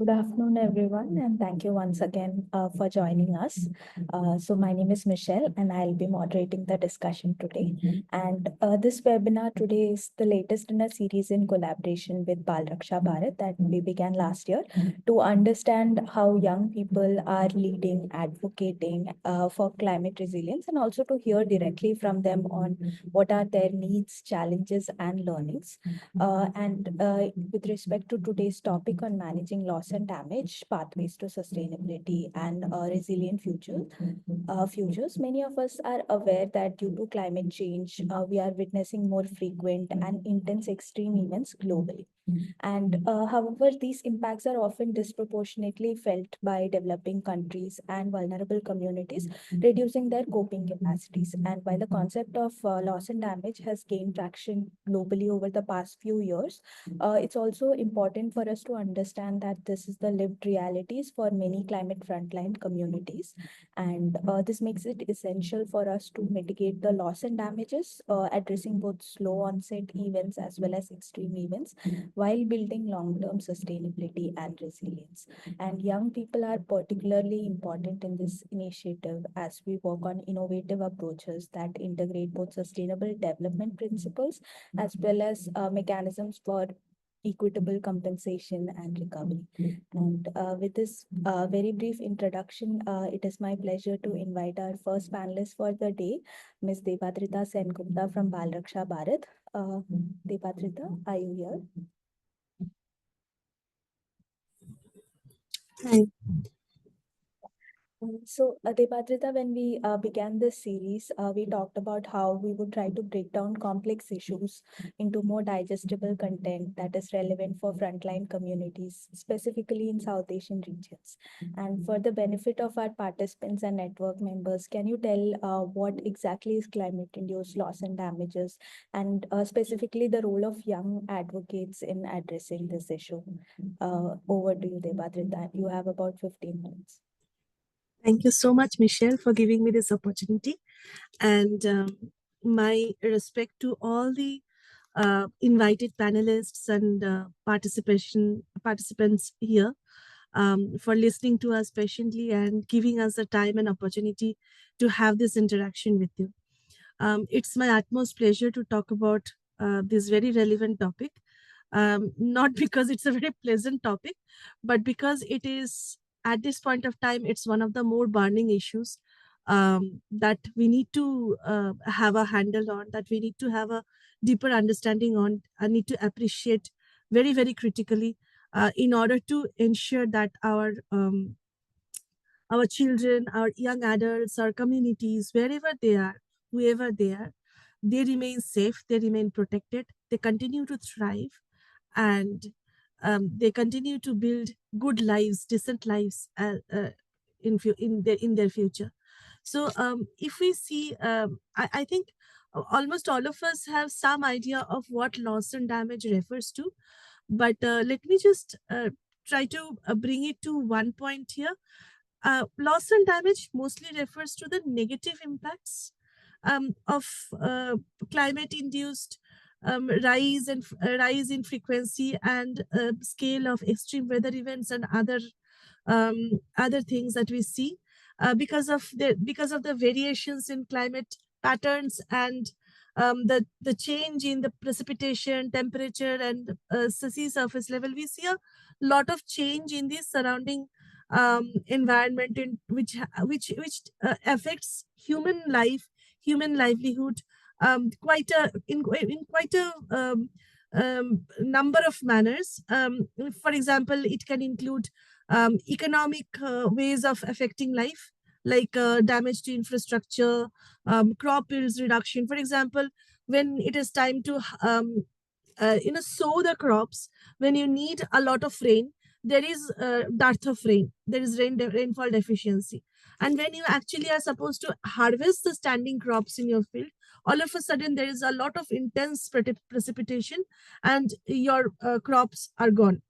Good afternoon, everyone, and thank you once again for joining us. So my name is Michelle, and I'll be moderating the discussion today. And this webinar today is the latest in a series in collaboration with Bal Raksha Bharat that we began last year to understand how young people are leading, advocating for climate resilience, and also to hear directly from them on what are their needs, challenges, and learnings. And with respect to today's topic on managing loss and damage, pathways to sustainability and futures, many of us are aware that due to climate change, we are witnessing more frequent and intense extreme events globally. And however, these impacts are often disproportionately felt by developing countries and vulnerable communities, reducing their coping capacities. And while the concept of loss and damage has gained traction globally over the past few years, it's also important for us to understand that this is the lived realities for many climate frontline communities. And this makes it essential for us to mitigate the loss and damages, addressing both slow onset events as well as extreme events while building long-term sustainability and resilience. And young people are particularly important in this initiative as we work on innovative approaches that integrate both sustainable development principles as well as mechanisms for equitable compensation and recovery. And with this very brief introduction, it is my pleasure to invite our first panelist for the day, Ms. Debadrita Sengupta from Bal Raksha Bharat. Debadrita, are you here? Hi. So, Debatrita, when we began this series, we talked about how we would try to break down complex issues into more digestible content that is relevant for frontline communities, specifically in South Asian regions. And for the benefit of our participants and network members, can you tell what exactly is climate-induced loss and damages, and specifically the role of young advocates in addressing this issue? Over to you, Debatrita. You have about 15 minutes. Thank you so much, Michelle, for giving me this opportunity. And my respect to all the invited panelists and participants here for listening to us patiently and giving us the time and opportunity to have this interaction with you. It's my utmost pleasure to talk about this very relevant topic. Not because it's a very pleasant topic, but because it is, at this point of time, it's one of the more burning issues that we need to have a handle on, that we need to have a deeper understanding on, and need to appreciate very, very critically in order to ensure that our children, our young adults, our communities, wherever they are, whoever they are, they remain safe, they remain protected, they continue to thrive, and they continue to build good lives, decent lives in their future. So if we see, I think almost all of us have some idea of what loss and damage refers to, but let me just try to bring it to one point here. Loss and damage mostly refers to the negative impacts of climate-induced rise in frequency and scale of extreme weather events and other things that we see because of the variations in climate patterns and the change in the precipitation, temperature, and sea surface level. We see a lot of change in the surrounding environment in which affects human life, human livelihood, in quite a number of manners. For example, it can include economic ways of affecting life, like damage to infrastructure, crop yields reduction. For example, when it is time to sow the crops, when you need a lot of rain, there is dearth of rain, there is rainfall deficiency. And when you actually are supposed to harvest the standing crops in your field, all of a sudden there is a lot of intense precipitation, and your crops are gone.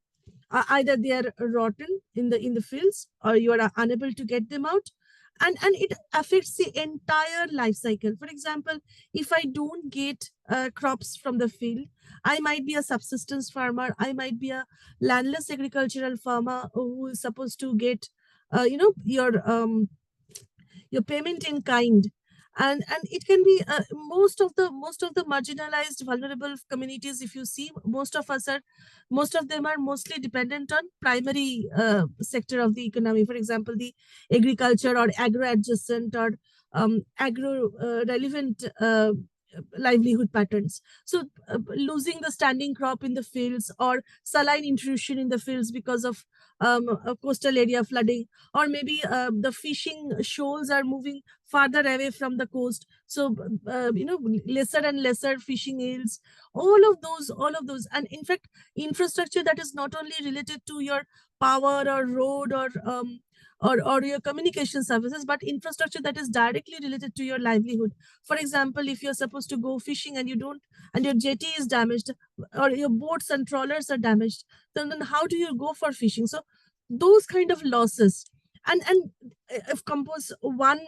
Either they are rotten in the fields, or you are unable to get them out, and it affects the entire life cycle. For example, if I don't get crops from the field, I might be a subsistence farmer, I might be a landless agricultural farmer who is supposed to get your payment in kind. And it can be most of the marginalized vulnerable communities, if you see, most of them are mostly dependent on primary sector of the economy. For example, the agriculture or agro adjacent or agro relevant livelihood patterns. So losing the standing crop in the fields, or saline intrusion in the fields because of a coastal area flooding, or maybe the fishing shoals are moving farther away from the coast, so lesser and lesser fishing yields. All of those, and in fact, infrastructure that is not only related to your power or road or your communication services, but infrastructure that is directly related to your livelihood. For example, if you're supposed to go fishing and you don't, and your jetty is damaged, or your boats and trawlers are damaged, then how do you go for fishing? So those kind of losses, and if compose one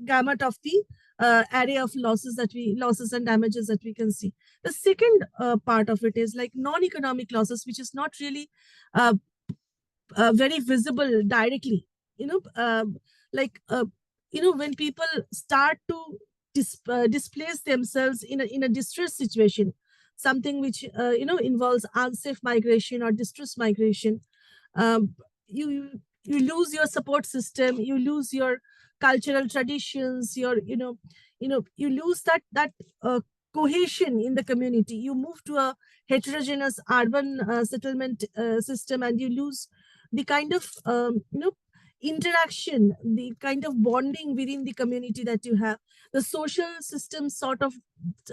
gamut of the array of losses and damages that we can see. The second part of it is like non-economic losses, which is not really uh, very visible directly. You know, like when people start to displace themselves in a distress situation, something which involves unsafe migration or distress migration. Um, you you lose your support system, you lose your cultural traditions, you lose that cohesion in the community. You move to a heterogeneous urban settlement system, and you lose the kind of interaction, the kind of bonding within the community that you have. The social system sort of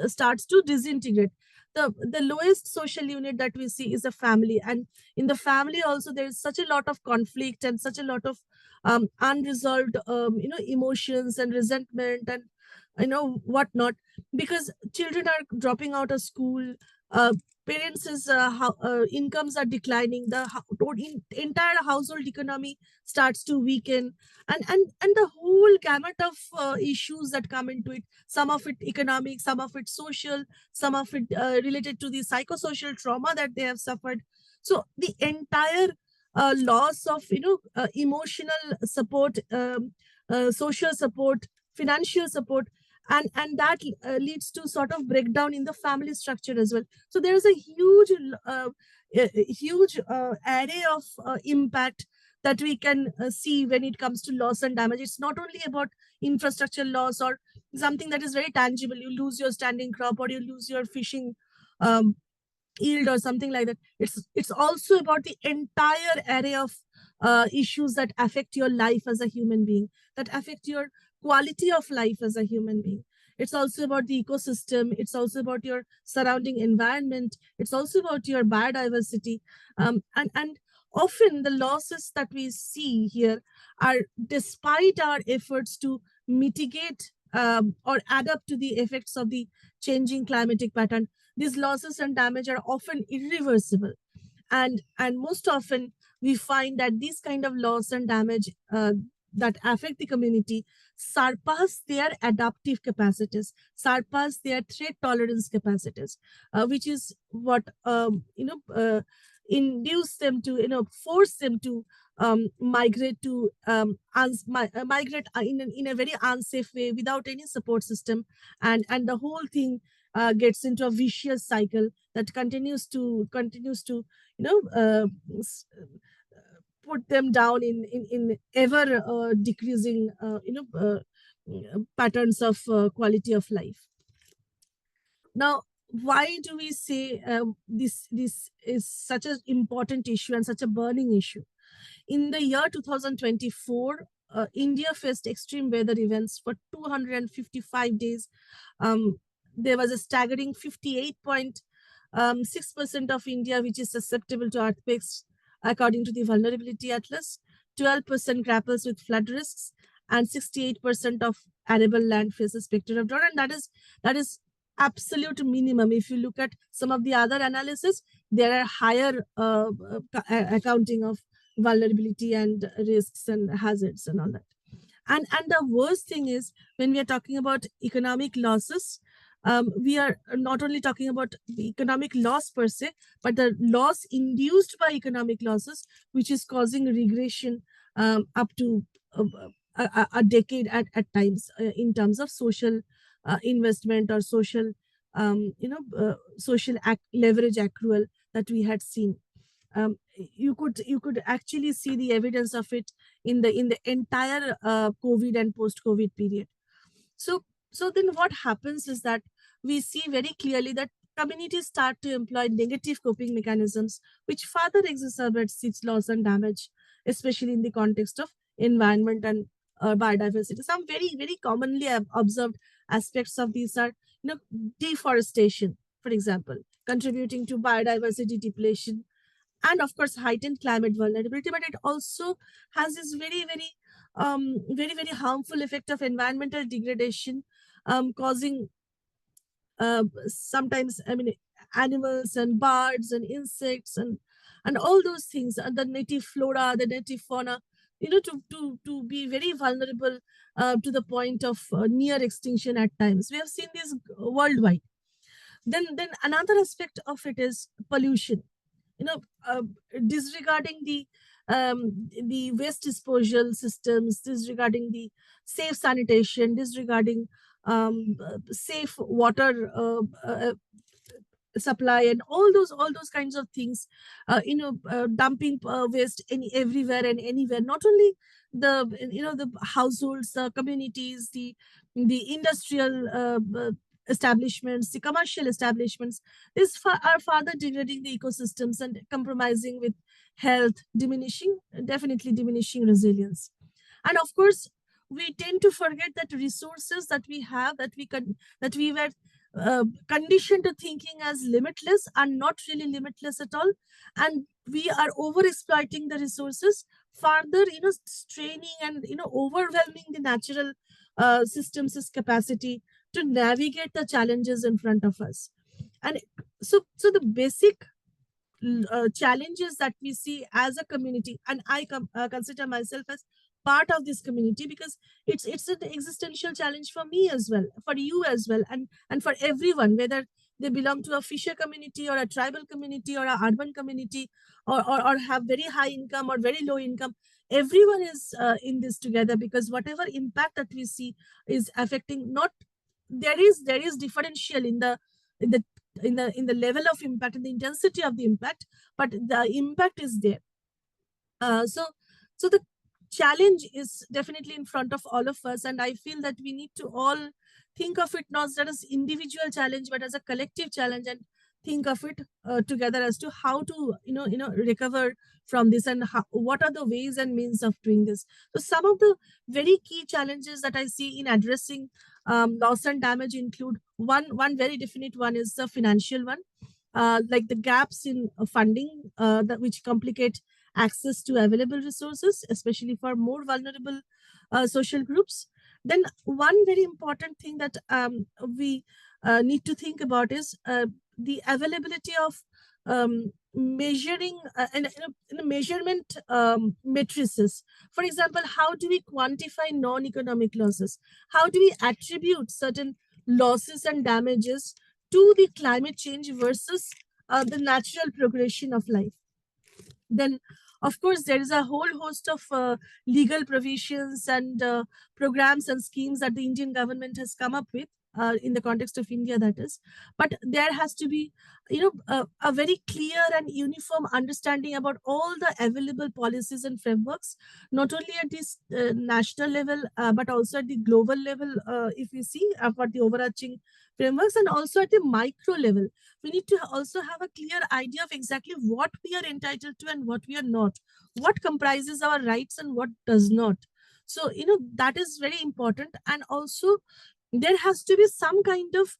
starts to disintegrate. The lowest social unit that we see is a family, and in the family also there is such a lot of conflict and such a lot of unresolved emotions and resentment and whatnot, because children are dropping out of school. Parents' incomes are declining. Entire household economy starts to weaken, and the whole gamut of issues that come into it. Some of it economic, some of it social, some of it related to the psychosocial trauma that they have suffered. So the entire loss of emotional support, social support, financial support, and that leads to sort of breakdown in the family structure as well. So there is a huge array of impact that we can see when it comes to loss and damage. It's not only about infrastructure loss or something that is very tangible. You lose your standing crop, or you lose your fishing um, yield or something like that. It's also about the entire array of issues that affect your life as a human being, that affect your quality of life as a human being. It's also about the ecosystem, it's also about your surrounding environment, it's also about your biodiversity. And often the losses that we see here are despite our efforts to mitigate or adapt to the effects of the changing climatic pattern. These losses and damage are often irreversible, and most often we find that these kind of loss and damage that affect the community surpass their adaptive capacities, surpass their threat tolerance capacities, which is what induce them to force them to migrate to migrate in a very unsafe way without any support system, and the whole thing gets into a vicious cycle that continues to put them down in ever decreasing patterns of quality of life. Now, why do we say this is such an important issue and such a burning issue? In the year 2024, India faced extreme weather events for 255 days. Um, there was a staggering 58.6% of India which is susceptible to earthquakes, according to the Vulnerability Atlas. 12% grapples with flood risks, and 68% of arable land faces specter of drought. And that is absolute minimum. If you look at some of the other analysis, there are higher accounting of vulnerability and risks and hazards and all that. And the worst thing is, when we are talking about economic losses, we are not only talking about the economic loss per se, but the loss induced by economic losses, which is causing regression up to a decade at times, in terms of social investment or social, social leverage accrual that we had seen. You could actually see the evidence of it in the entire COVID and post-COVID period. So then what happens is that we see very clearly that communities start to employ negative coping mechanisms, which further exacerbates its loss and damage, especially in the context of environment and biodiversity. Some very, very commonly observed aspects of these are, deforestation, for example, contributing to biodiversity depletion, and of course heightened climate vulnerability. But it also has this very, very harmful effect of environmental degradation, causing sometimes, I mean, animals and birds and insects and all those things, and the native flora, the native fauna, to be very vulnerable, to the point of near extinction at times. We have seen this worldwide. Then another aspect of it is pollution. you know uh, Disregarding the waste disposal systems, disregarding the safe sanitation, disregarding safe water supply, and all those kinds of things, dumping waste everywhere and anywhere. Not only the households, the communities, the industrial establishments, the commercial establishments, are further degrading the ecosystems and compromising with health, definitely diminishing resilience. And of course, we tend to forget that resources that we have, that we were conditioned to thinking as limitless, are not really limitless at all, and we are over exploiting the resources, further straining and overwhelming the natural systems' capacity to navigate the challenges in front of us. And so the basic challenges that we see as a community, and I consider myself as part of this community, because it's an existential challenge for me as well, for you as well, and for everyone, whether they belong to a fisher community or a tribal community or a urban community, or have very high income or very low income. Everyone is in this together, because whatever impact that we see is affecting, not there is differential in the level of impact and the intensity of the impact, but the impact is there. So the challenge is definitely in front of all of us, and I feel that we need to all think of it not as individual challenge, but as a collective challenge, and think of it together as to how to recover from this, and what are the ways and means of doing this. So some of the very key challenges that I see in addressing loss and damage include, one very definite one is the financial one, like the gaps in funding, that which complicate access to available resources, especially for more vulnerable social groups. Then one very important thing that we need to think about is the availability of measuring and measurement matrices. For example, how do we quantify non-economic losses? How do we attribute certain losses and damages to the climate change versus the natural progression of life? Then of course there is a whole host of legal provisions and programs and schemes that the Indian government has come up with, in the context of India, that is. But there has to be a very clear and uniform understanding about all the available policies and frameworks, not only at this national level, but also at the global level, if we see about the overarching frameworks, and also at the micro level. We need to also have a clear idea of exactly what we are entitled to and what we are not, what comprises our rights and what does not. So that is very important. And also there has to be some kind of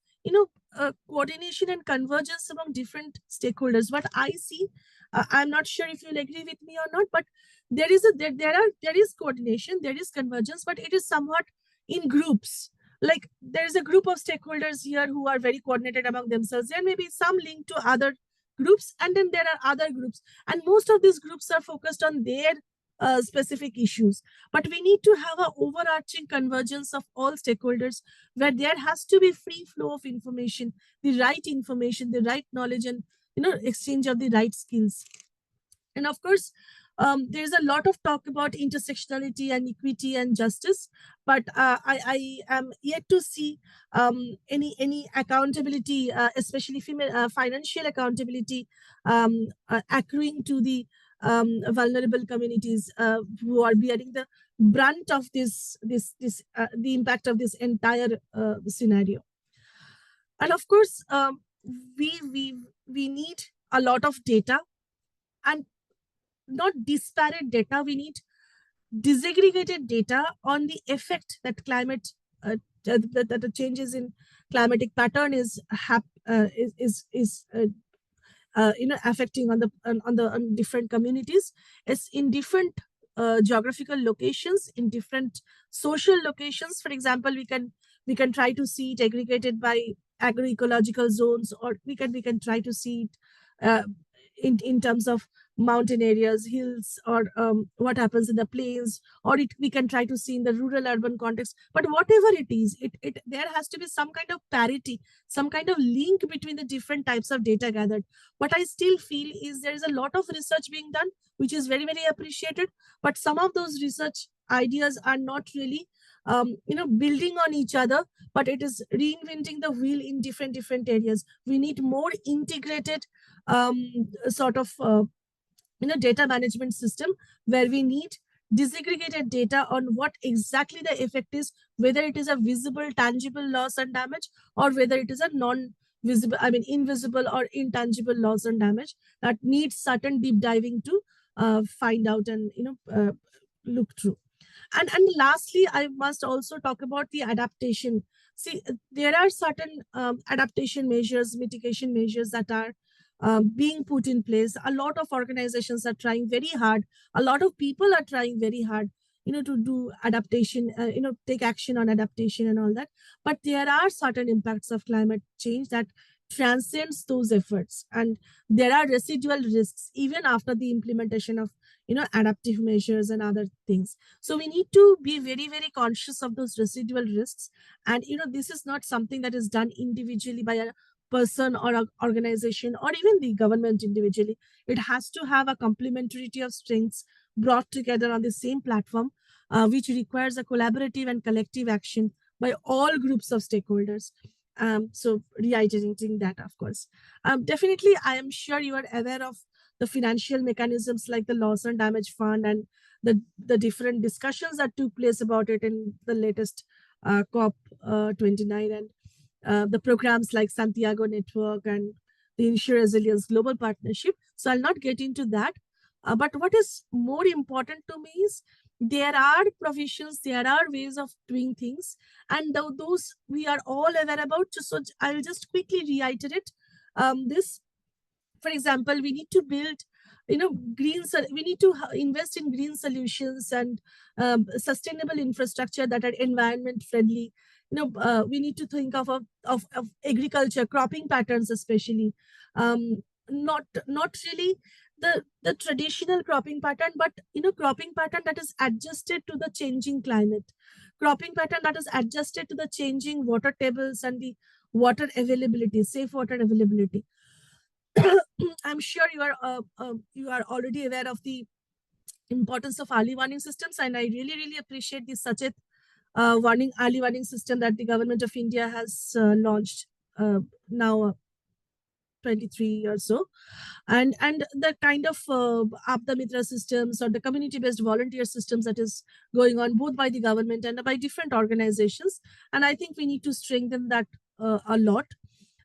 coordination and convergence among different stakeholders. What I see, I'm not sure if you'll agree with me or not, but there is coordination, there is convergence, but it is somewhat in groups. Like there is a group of stakeholders here who are very coordinated among themselves. There may be some link to other groups, and then there are other groups, and most of these groups are focused on their specific issues. But we need to have an overarching convergence of all stakeholders where there has to be free flow of information, the right knowledge, and exchange of the right skills. And of course, there's a lot of talk about intersectionality and equity and justice, but I am yet to see any accountability, especially female financial accountability, accruing to the vulnerable communities who are bearing the brunt of the impact of this entire scenario. And of course, we we we need a lot of data, and not disparate data. We need disaggregated data on the effect that climate that the changes in climatic pattern is affecting on on different communities. It's in different geographical locations, in different social locations. For example, we can try to see it aggregated by agroecological zones, or we can try to see it in terms of mountain areas, hills, or what happens in the plains, or we can try to see in the rural urban context. But whatever it is, there has to be some kind of parity, some kind of link between the different types of data gathered. What I still feel is there is a lot of research being done, which is very, very appreciated, but some of those research ideas are not really building on each other, but it is reinventing the wheel in different areas. We need more integrated sort of data management system, where we need disaggregated data on what exactly the effect is, whether it is a visible, tangible loss and damage, or whether it is a non-visible, invisible or intangible loss and damage that needs certain deep diving to find out and look through. And lastly, I must also talk about the adaptation. See, there are certain adaptation measures, mitigation measures that are being put in place. A lot of organizations are trying very hard. A lot of people are trying very hard, to do adaptation, take action on adaptation and all that. But there are certain impacts of climate change that transcends those efforts, and there are residual risks even after the implementation of adaptive measures and other things. So we need to be very, very conscious of those residual risks. And this is not something that is done individually by a person or an organization or even the government individually. It has to have a complementarity of strengths brought together on the same platform, which requires a collaborative and collective action by all groups of stakeholders. So reiterating that, of course, definitely, I am sure you are aware of the financial mechanisms like the loss and damage fund, and the different discussions that took place about it in the latest COP 29, and the programs like Santiago Network and the Ensure Resilience Global Partnership. So I'll not get into that. But what is more important to me is there are provisions, there are ways of doing things, and those we are all aware about. So I'll just quickly reiterate this. For example, we need to build, we need to invest in green solutions and sustainable infrastructure that are environment friendly. We need to think of agriculture, cropping patterns, especially. Not really the traditional cropping pattern, but cropping pattern that is adjusted to the changing climate, cropping pattern that is adjusted to the changing water tables and the water availability, safe water availability. I'm sure you are already aware of the importance of early warning systems, and I really, really appreciate the Sachet early warning system that the government of India has launched now 23 or so, and the kind of Apda Mitra systems or the community-based volunteer systems that is going on both by the government and by different organizations. And I think we need to strengthen that a lot.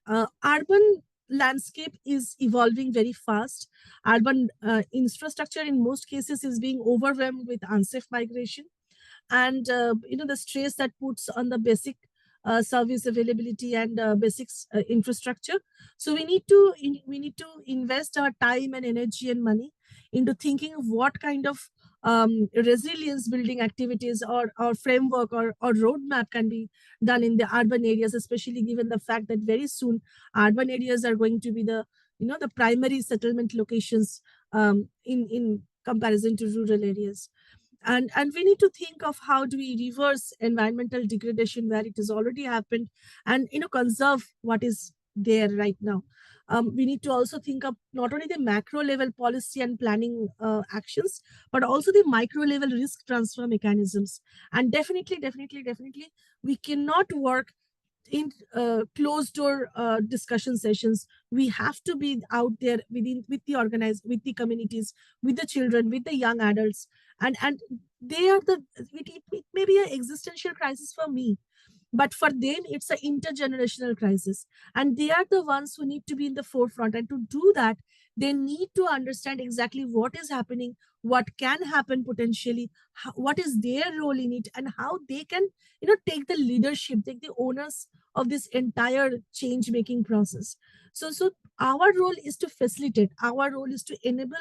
Urban landscape is evolving very fast. Urban infrastructure in most cases is being overwhelmed with unsafe migration, and the stress that puts on the basic service availability and basics infrastructure. So we need to invest our time and energy and money into thinking of what kind of resilience building activities or framework or roadmap can be done in the urban areas, especially given the fact that very soon urban areas are going to be the the primary settlement locations in comparison to rural areas. And we need to think of how do we reverse environmental degradation where it has already happened, and conserve what is there right now. We need to also think of not only the macro level policy and planning actions, but also the micro level risk transfer mechanisms. And definitely we cannot work in closed door discussion sessions. We have to be out there with the organized, with the communities, with the children, with the young adults. And they are it may be an existential crisis for me, but for them it's an intergenerational crisis, and they are the ones who need to be in the forefront. And to do that, they need to understand exactly what is happening, what can happen potentially, what is their role in it, and how they can take the leadership, take the onus of this entire change making process. So our role is to facilitate, our role is to enable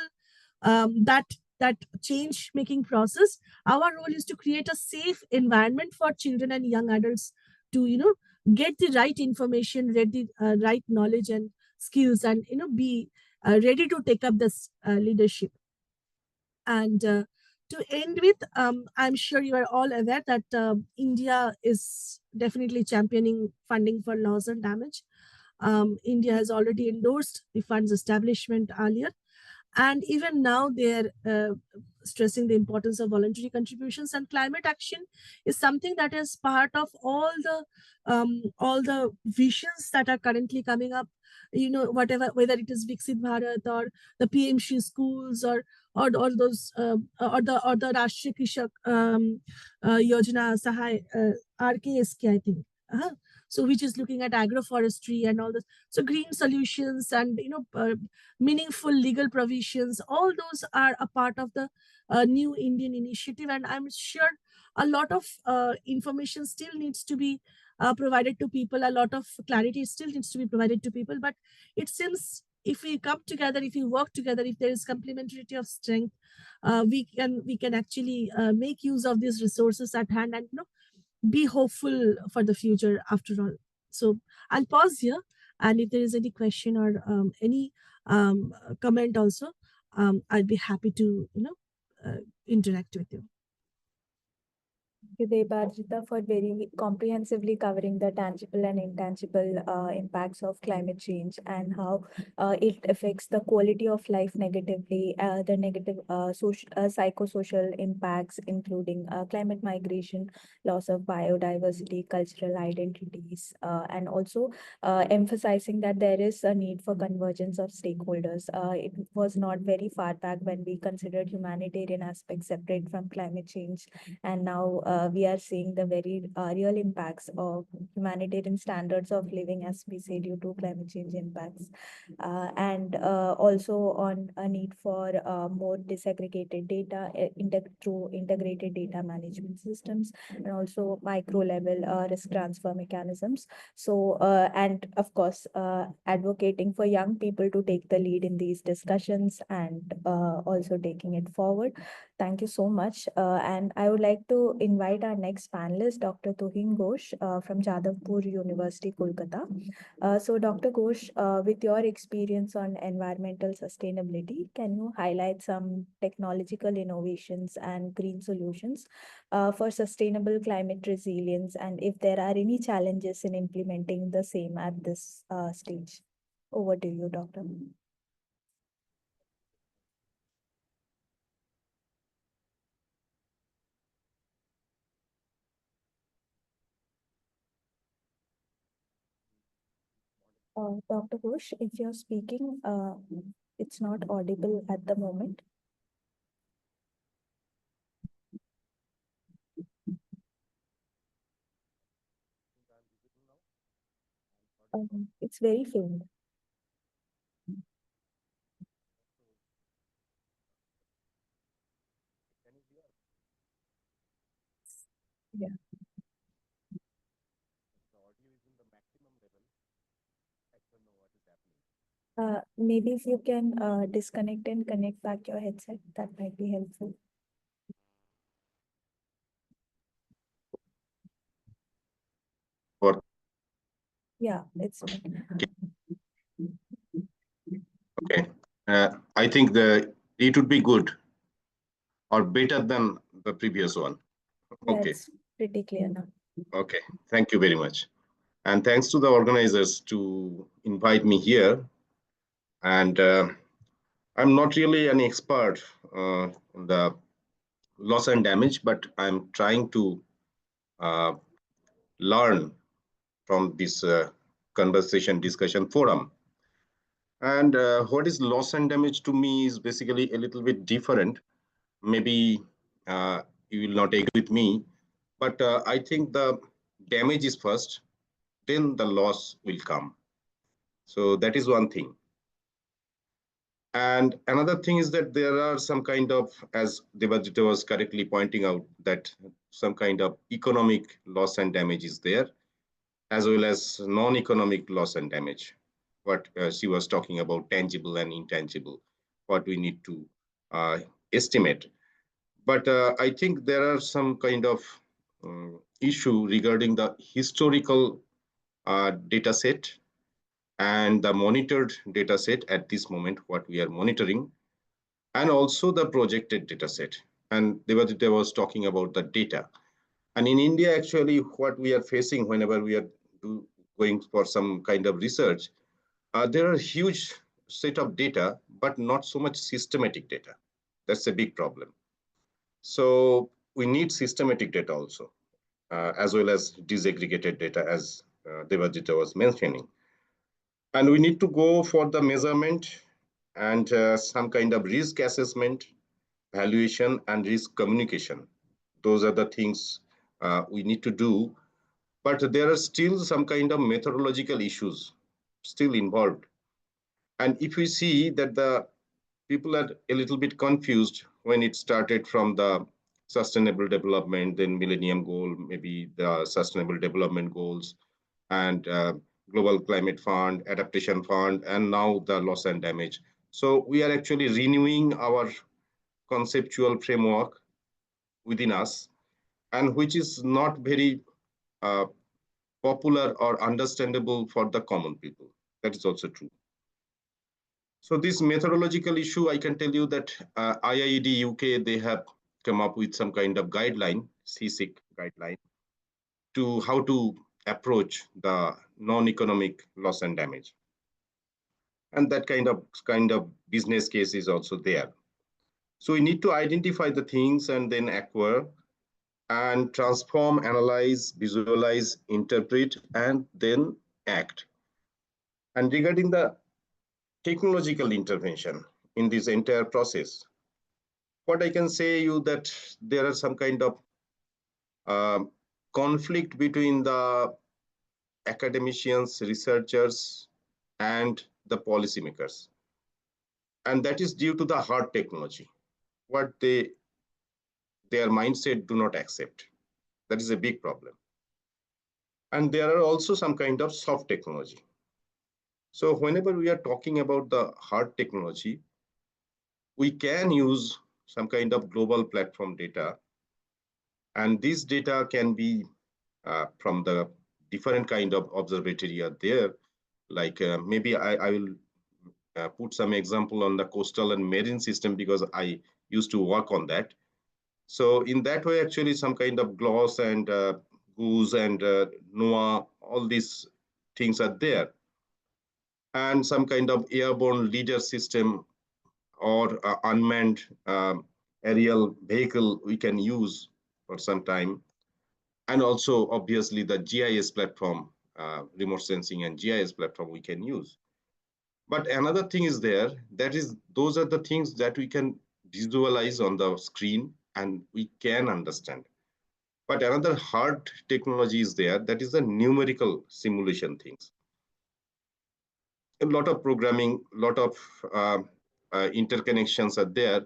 that change making process. Our role is to create a safe environment for children and young adults to get the right information, get the right knowledge and skills, and be ready to take up this leadership. And to end with, I'm sure you are all aware that India is definitely championing funding for loss and damage. India has already endorsed the fund's establishment earlier, and even now they're stressing the importance of voluntary contributions. And climate action is something that is part of all the visions that are currently coming up. Whatever, whether it is Viksit Bharat or the PM Shri schools, or those or the Rashtriya Krishak Yojana Sahay, RKSK, I think. So which is looking at agroforestry and all this. So green solutions and meaningful legal provisions, all those are a part of the new Indian initiative. And I'm sure a lot of information still needs to be provided to people, a lot of clarity still needs to be provided to people. But it seems if we come together, if we work together, if there is complementarity of strength, we can actually make use of these resources at hand, and be hopeful for the future after all. So I'll pause here, and if there is any question or any comment also, I'd be happy to interact with you. Thank you, Debarjita, for very comprehensively covering the tangible and intangible impacts of climate change and how it affects the quality of life negatively, the negative psychosocial impacts, including climate migration, loss of biodiversity, cultural identities, and also emphasizing that there is a need for convergence of stakeholders. It was not very far back when we considered humanitarian aspects separate from climate change, and now we are seeing the very real impacts of humanitarian standards of living, as we say, due to climate change impacts, and also on a need for more disaggregated data through integrated data management systems, and also micro level risk transfer mechanisms. So, and of course, advocating for young people to take the lead in these discussions and also taking it forward. Thank you so much. And I would like to invite our next panelist, Dr. Tuhin Ghosh from Jadavpur University, Kolkata. So Dr. Ghosh, with your experience on environmental sustainability, can you highlight some technological innovations and green solutions for sustainable climate resilience, and if there are any challenges in implementing the same at this stage? Over to you, Doctor. Dr. Ghosh, if you're speaking, it's not audible at the moment. It's very faint. Yeah. Maybe if you can disconnect and connect back your headset, that might be helpful. Or Yeah, it's okay. I think it would be good or better than the previous one? Yeah, Okay, it's pretty clear now. okay. Thank you very much. And thanks to the organizers to invite me here. And I'm not really an expert in the loss and damage, but I'm trying to uh, learn from this conversation discussion forum. And what is loss and damage to me is basically a little bit different. Maybe uh, you will not agree with me, but I think the damage is first, then the loss will come. So that is one thing. And another thing is that there are some kind of, as Devajita was correctly pointing out, that some kind of economic loss and damage is there, as well as non-economic loss and damage. What she was talking about, tangible and intangible, what we need to uh, estimate. But I think there are some kind of issue regarding the historical data set and the monitored data set at this moment, what we are monitoring, and also the projected data set. And Devadita was talking about the data. And in India, actually, what we are facing whenever we are going for some kind of research, there are huge set of data, but not so much systematic data. That's a big problem. So we need systematic data also, as well as disaggregated data, as Devajita was mentioning. And we need to go for the measurement and some kind of risk assessment, valuation, and risk communication. Those are the things we need to do. But there are still some kind of methodological issues still involved. And if we see that the people are a little bit confused when it started from the sustainable development, then millennium goal, maybe the sustainable development goals, and global climate fund, adaptation fund, and now the loss and damage. So we are actually renewing our conceptual framework within us, and which is not very uh, popular or understandable for the common people. That is also true. So this methodological issue, I can tell you that IIED UK, they have come up with some kind of guideline, CSIC guideline, to how to approach the non-economic loss and damage. And that kind of business case is also there. So we need to identify the things and then acquire and transform, analyze, visualize, interpret, and then act. And regarding the technological intervention in this entire process, what I can say you that there are some kind of uh, conflict between the academicians, researchers, and the policymakers. And that is due to the hard technology, what their mindset do not accept. That is a big problem. And there are also some kind of soft technology. So whenever we are talking about the hard technology, we can use some kind of global platform data. And this data can be from the different kind of observatory are there. Like maybe I will put some example on the coastal and marine system because I used to work on that. So in that way, actually, some kind of GLOS and GOOS and NOAA, all these things are there. And some kind of airborne leader system or unmanned aerial vehicle we can use for some time. And also, obviously, the GIS platform, remote sensing and GIS platform we can use. But another thing is there, that is, those are the things that we can visualize on the screen and we can understand. But another hard technology is there, that is the numerical simulation things. A lot of programming, a lot of interconnections are there,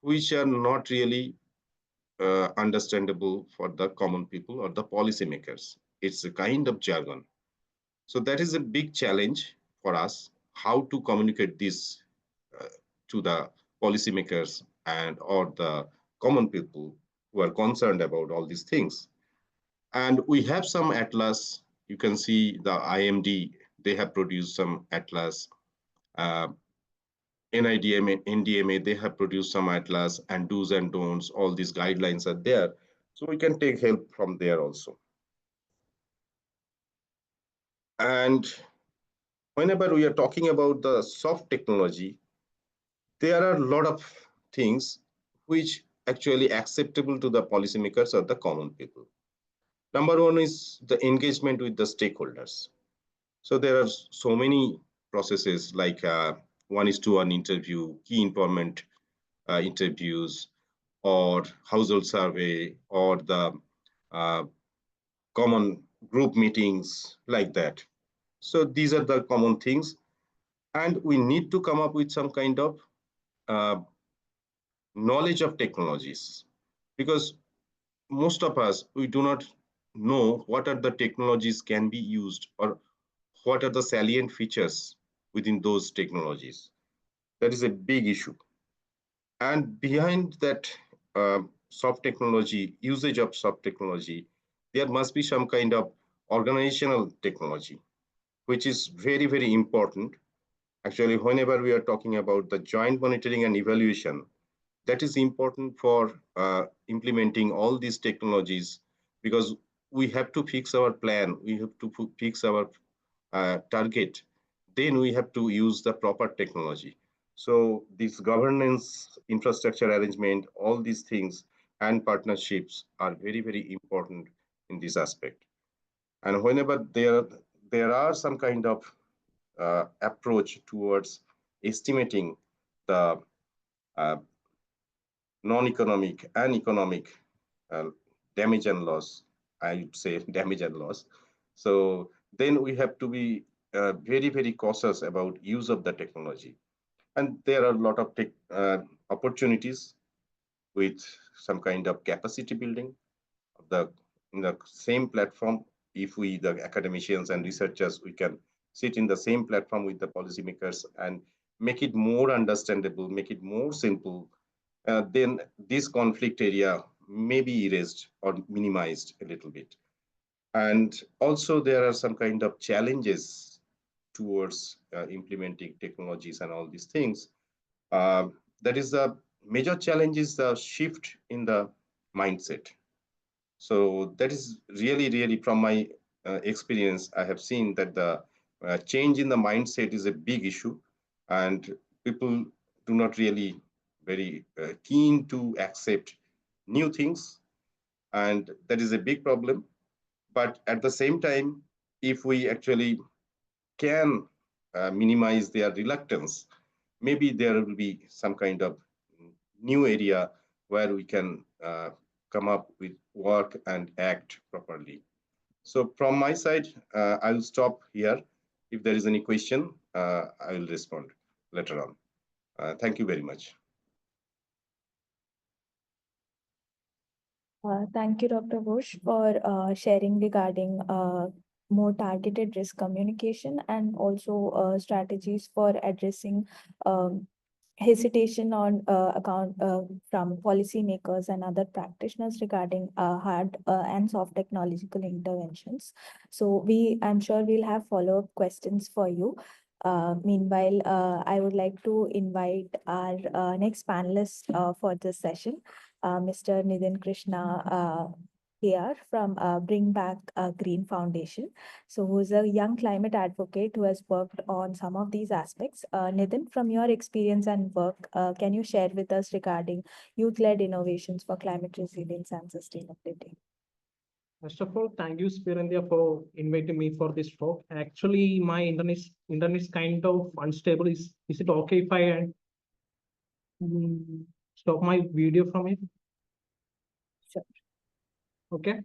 which are not really understandable for the common people or the policymakers. It's a kind of jargon. So that is a big challenge for us, how to communicate this uh, to the policymakers and or the common people who are concerned about all these things. And we have some atlas. You can see the IMD, they have produced some atlas. Uh, NIDMA, NDMA, they have produced some atlas and do's and don'ts. All these guidelines are there. So we can take help from there also. And whenever we are talking about the soft technology, there are a lot of things which actually acceptable to the policymakers or the common people. Number one is the engagement with the stakeholders. So there are so many processes like 1:1 interview, key informant interviews, or household survey, or the uh, common group meetings like that. So these are the common things. And we need to come up with some kind of uh, knowledge of technologies, because most of us, we do not know what are the technologies can be used, or what are the salient features within those technologies. That is a big issue. And behind that soft technology, usage of soft technology, there must be some kind of organizational technology, which is very, very important. Actually, whenever we are talking about the joint monitoring and evaluation, that is important for implementing all these technologies, because we have to fix our plan, we have to fix our target, then we have to use the proper technology. So this governance, infrastructure arrangement, all these things and partnerships are very, very important in this aspect. And whenever there are some kind of approach towards estimating the uh, non-economic and economic uh, damage and loss, I would say damage and loss. So then we have to be very, very cautious about use of the technology. And there are a lot of opportunities with some kind of capacity building of in the same platform. If we, the academicians and researchers, we can sit in the same platform with the policymakers and make it more understandable, make it more simple, then this conflict area may be erased or minimized a little bit. And also there are some kind of challenges towards implementing technologies and all these things. That is the major challenge is the shift in the mindset. So that is really, really from my experience, I have seen that the change in the mindset is a big issue, and people do not really very keen to accept new things, and that is a big problem. But at the same time, if we actually can minimize their reluctance, maybe there will be some kind of new area where we can come up with work and act properly. So from my side, I'll stop here. If there is any question, I will respond later on. Thank you very much. Thank you, Dr. Bush, for sharing regarding more targeted risk communication and also strategies for addressing hesitation on account from policymakers and other practitioners regarding hard and soft technological interventions. So I'm sure we'll have follow-up questions for you. Meanwhile, I would like to invite our next panelist for this session, Mr. Nitin Krishna here from Bring Back Green Foundation. So who's a young climate advocate who has worked on some of these aspects. Nitin, from your experience and work, can you share with us regarding youth-led innovations for climate resilience and sustainability? First of all, thank you, Spirandia, for inviting me for this talk. Actually, my internet is kind of unstable. Is it okay if I stop my video from it? Sure. Okay.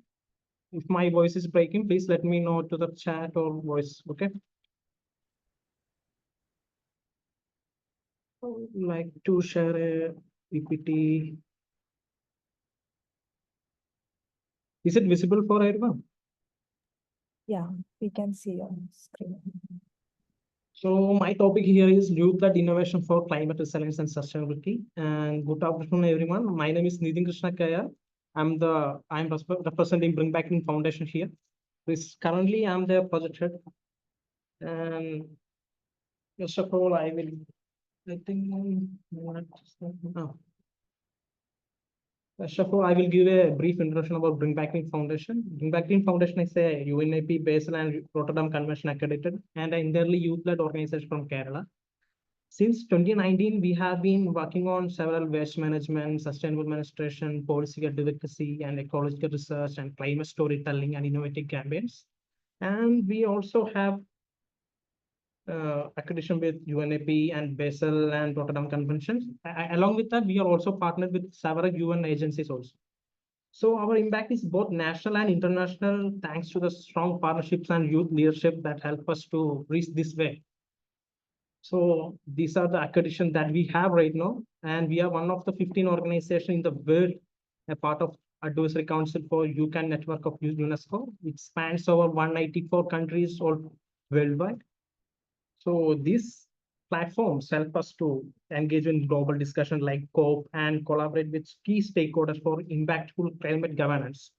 If my voice is breaking, please let me know to the chat or voice. Okay. I would like to share a PPT. Is it visible for everyone? Yeah, we can see on screen. So my topic here is youth-led innovation for climate resilience and sustainability. And good afternoon, everyone. My name is Nitin Krishna Kaya. I'm representing Bring Back Green Foundation here. Currently, I'm the project head. And first of all, I will I think First of all, I will give a brief introduction about Bring Back Clean Foundation. Bring Back Clean Foundation is a UNEP Basel and Rotterdam Convention accredited and an entirely youth-led organization from Kerala. Since 2019, we have been working on several waste management, sustainable administration, policy advocacy, and ecological research, and climate storytelling and innovative campaigns. And we also have accreditation with UNEP and Basel and Rotterdam conventions. Along with that, we are also partnered with several UN agencies also. So our impact is both national and international, thanks to the strong partnerships and youth leadership that help us to reach this way. So these are the accreditation that we have right now, and we are one of the 15 organizations in the world, a part of Advisory Council for UCAN Network of UNESCO, which spans over 194 countries all worldwide. So these platforms help us to engage in global discussion like COP and collaborate with key stakeholders for impactful climate governance.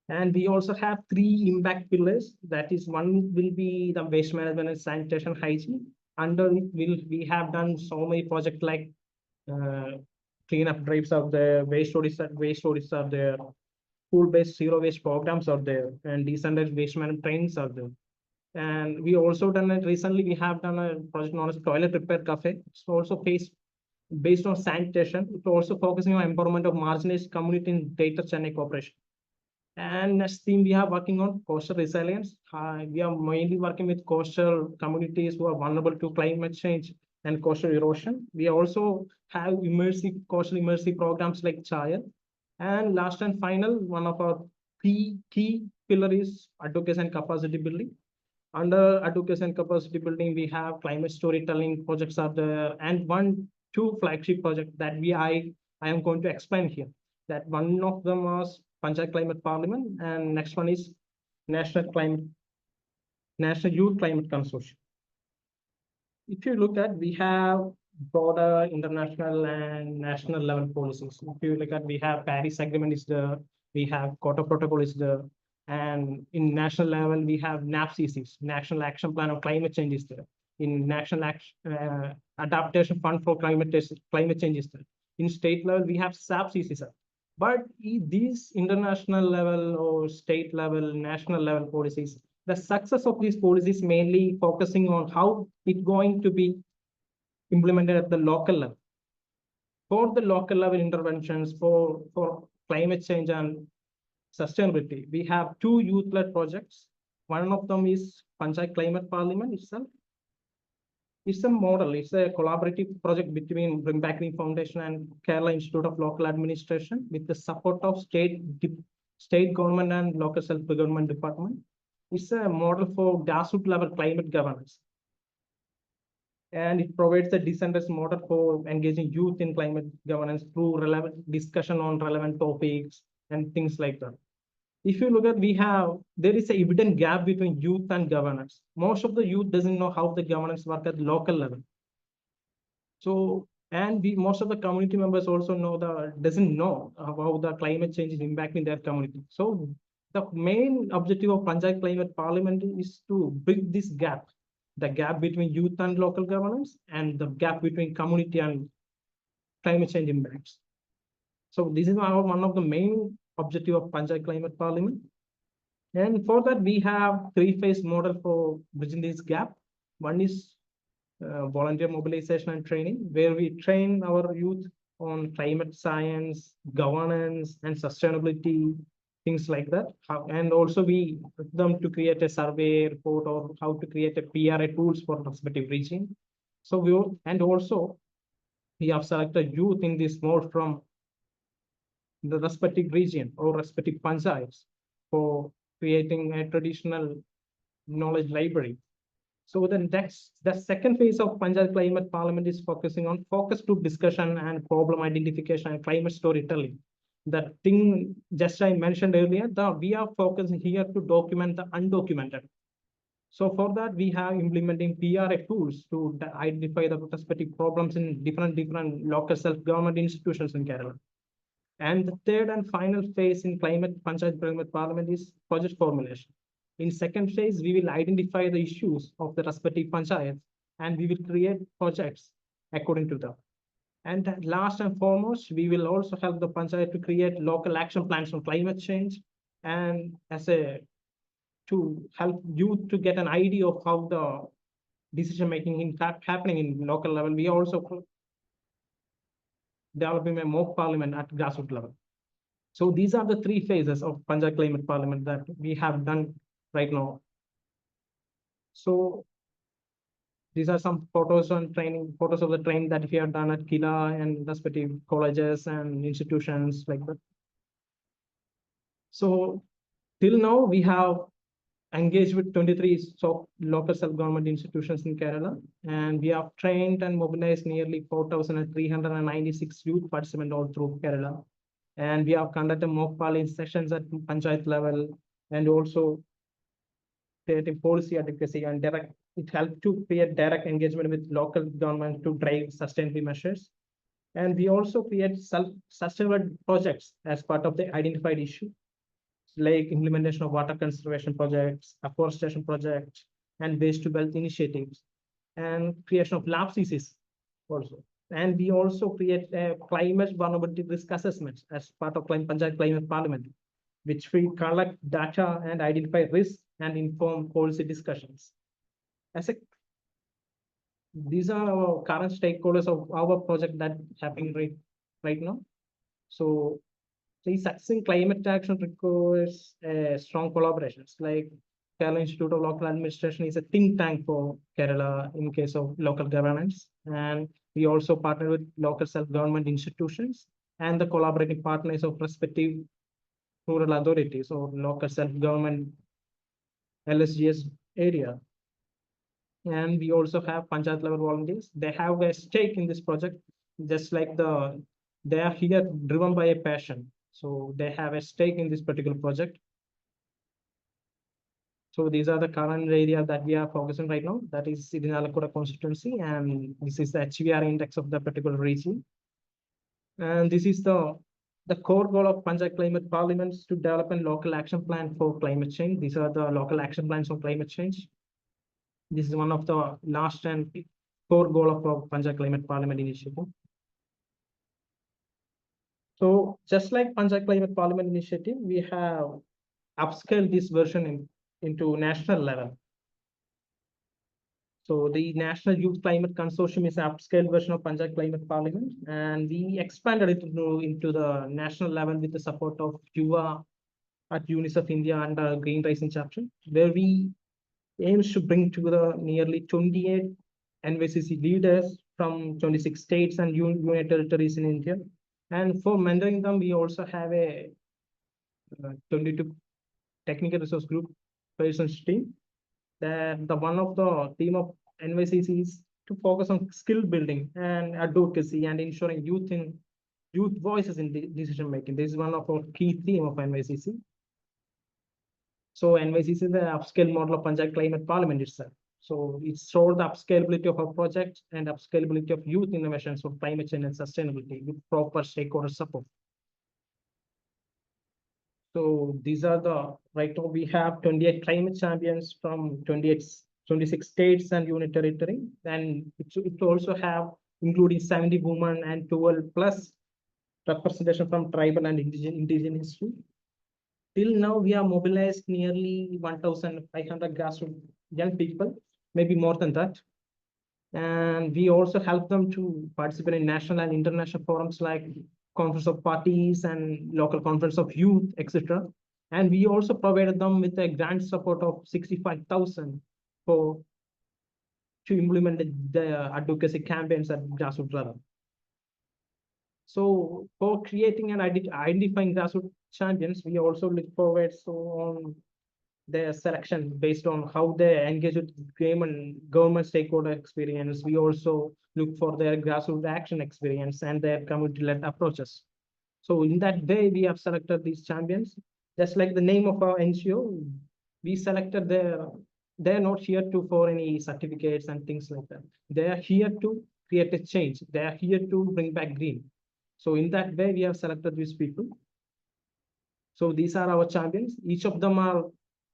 And we also have 3 impact pillars. That is, one will be the waste management and sanitation hygiene. Under it, we have done so many projects like cleanup drives are there, waste audits are there, school-based zero waste programs are there, and decentralized waste management trainings are there. And we also done it recently. We have done a project known as Toilet Repair Cafe. It's also based on sanitation. It's also focusing on empowerment of marginalized community in Greater Chennai Corporation. And next theme we are working on coastal resilience. We are mainly working with coastal communities who are vulnerable to climate change and coastal erosion. We also have coastal immersive programs like CHAYA. And last and final, one of our key pillar is advocacy and capacity building. Under advocacy and capacity building, we have climate storytelling projects are there, and 2 flagship projects that I am going to explain here. That one of them was Panchayat Climate Parliament, and next one is National Youth Climate Consortium. If you look at, we have broader international and national level policies. If you look at, we have Paris Agreement is there, we have Kyoto Protocol is there, and in national level, we have NAPCCs, National Action Plan on Climate Change is there. In National Adaptation Fund for Climate Change is there. In state level, we have SAPCCs. But these international level or state level, national level policies, the success of these policies mainly focusing on how it's going to be implemented at the local level. For the local level interventions for climate change and sustainability, we have 2 youth-led projects. One of them is Panchayat Climate Parliament itself. It's a model. It's a collaborative project between Bring Back Clean Foundation and Kerala Institute of Local Administration with the support of state government and local self-government department. It's a model for grassroots level climate governance. And it provides a decentralized model for engaging youth in climate governance through relevant discussion on relevant topics and things like that. If you look at, there is an evident gap between youth and governance. Most of the youth doesn't know how the governance work at local level. So, and most of the community members also doesn't know how the climate change is impacting their community. So the main objective of Panchayat Climate Parliament is to bridge this gap, the gap between youth and local governance and the gap between community and climate change impacts. So this is one of the main objective of Panchayat Climate Parliament. And for that, we have 3-phase model for bridging this gap. One is volunteer mobilization and training, where we train our youth on climate science, governance, and sustainability, things like that. And also we put them to create a survey report or how to create a PRA tools for respective region. So we have selected youth in this mode from the respective region or respective panchayats for creating a traditional knowledge library. So then the second phase of Panchayat Climate Parliament is focusing on focus group discussion and problem identification and climate storytelling. That thing just I mentioned earlier, we are focusing here to document the undocumented. So for that, we have implementing PRA tools to identify the respective problems in different local self-government institutions in Kerala. And the third and final phase in Panchayat Climate Parliament is project formulation. In second phase, we will identify the issues of the respective panchayats and we will create projects according to them. And last and foremost, we will also help the panchayat to create local action plans on climate change, and to help youth to get an idea of how the decision making in fact happening in local level. We are also developing a mock parliament at grassroots level. So these are the three phases of Panchayat Climate Parliament that we have done right now. So these are some photos of the training that we have done at Kila and respective colleges and institutions like that. So till now, we have engaged with 23 local self-government institutions in Kerala, and we have trained and mobilized nearly 4,396 youth participants all through Kerala. And we have conducted mock parliament sessions at panchayat level, and also creating policy advocacy and direct. It helped to create direct engagement with local government to drive sustainable measures. And we also create self-sustainable projects as part of the identified issue, like implementation of water conservation projects, afforestation projects, and waste to wealth initiatives, and creation of lab species also. And we also create a climate vulnerability risk assessments as part of Panchayat Climate Parliament, which we collect data and identify risks and inform policy discussions. These are our current stakeholders of our project that happening right now. So the successing climate action requires strong collaborations. Like Kerala Institute of Local Administration is a think tank for Kerala in case of local governance. And we also partner with local self-government institutions and the collaborating partners of respective rural authorities or local self-government LSGS area. And we also have panchayat level volunteers. They have a stake in this project, just like they are here driven by a passion. So they have a stake in this particular project. So these are the current areas that we are focusing right now. That is Irinalakuda constituency, and this is the HVR index of the particular region. And this is the core goal of Panchayat Climate Parliaments to develop a local action plan for climate change. These are the local action plans on climate change. This is one of the last and core goal of our Panchayat Climate Parliament initiative. So just like Panchayat Climate Parliament initiative, we have upscaled this version into national level. So the National Youth Climate Consortium is an upscaled version of Panchayat Climate Parliament, and we expanded it into the national level with the support of Yuva at UNICEF India and Green Rising Chapter, where we aims to bring together nearly 28 NYCC leaders from 26 states and union territories in India. And for mentoring them, we also have a 22 technical resource group persons team. That the one of the theme of NYCC is to focus on skill building and advocacy and ensuring youth voices in decision making. This is one of our key theme of NYCC. So NYCC is the upscale model of Panchayat Climate Parliament itself. So it showed the upscalability of our project and upscalability of youth innovations for climate change and sustainability with proper stakeholder support. So these are right now we have 28 climate champions from 26 states and union territory. And it also have including 70 women and 12 plus representation from tribal and indigenous history. Till now, we have mobilized nearly 1,500 grassroots young people, maybe more than that. And we also help them to participate in national and international forums like Conference of Parties and local conference of youth, etc. And we also provided them with a grant support of 65,000 to implement the advocacy campaigns at grassroots level. So for creating and identifying grassroots champions, we also look forward on their selection based on how they engage with government stakeholder experience. We also look for their grassroots action experience and their community-led approaches. So in that way, we have selected these champions. Just like the name of our NGO, we selected they're not here for any certificates and things like that. They are here to create a change. They are here to bring back green. So in that way, we have selected these people. So these are our champions. Each of them are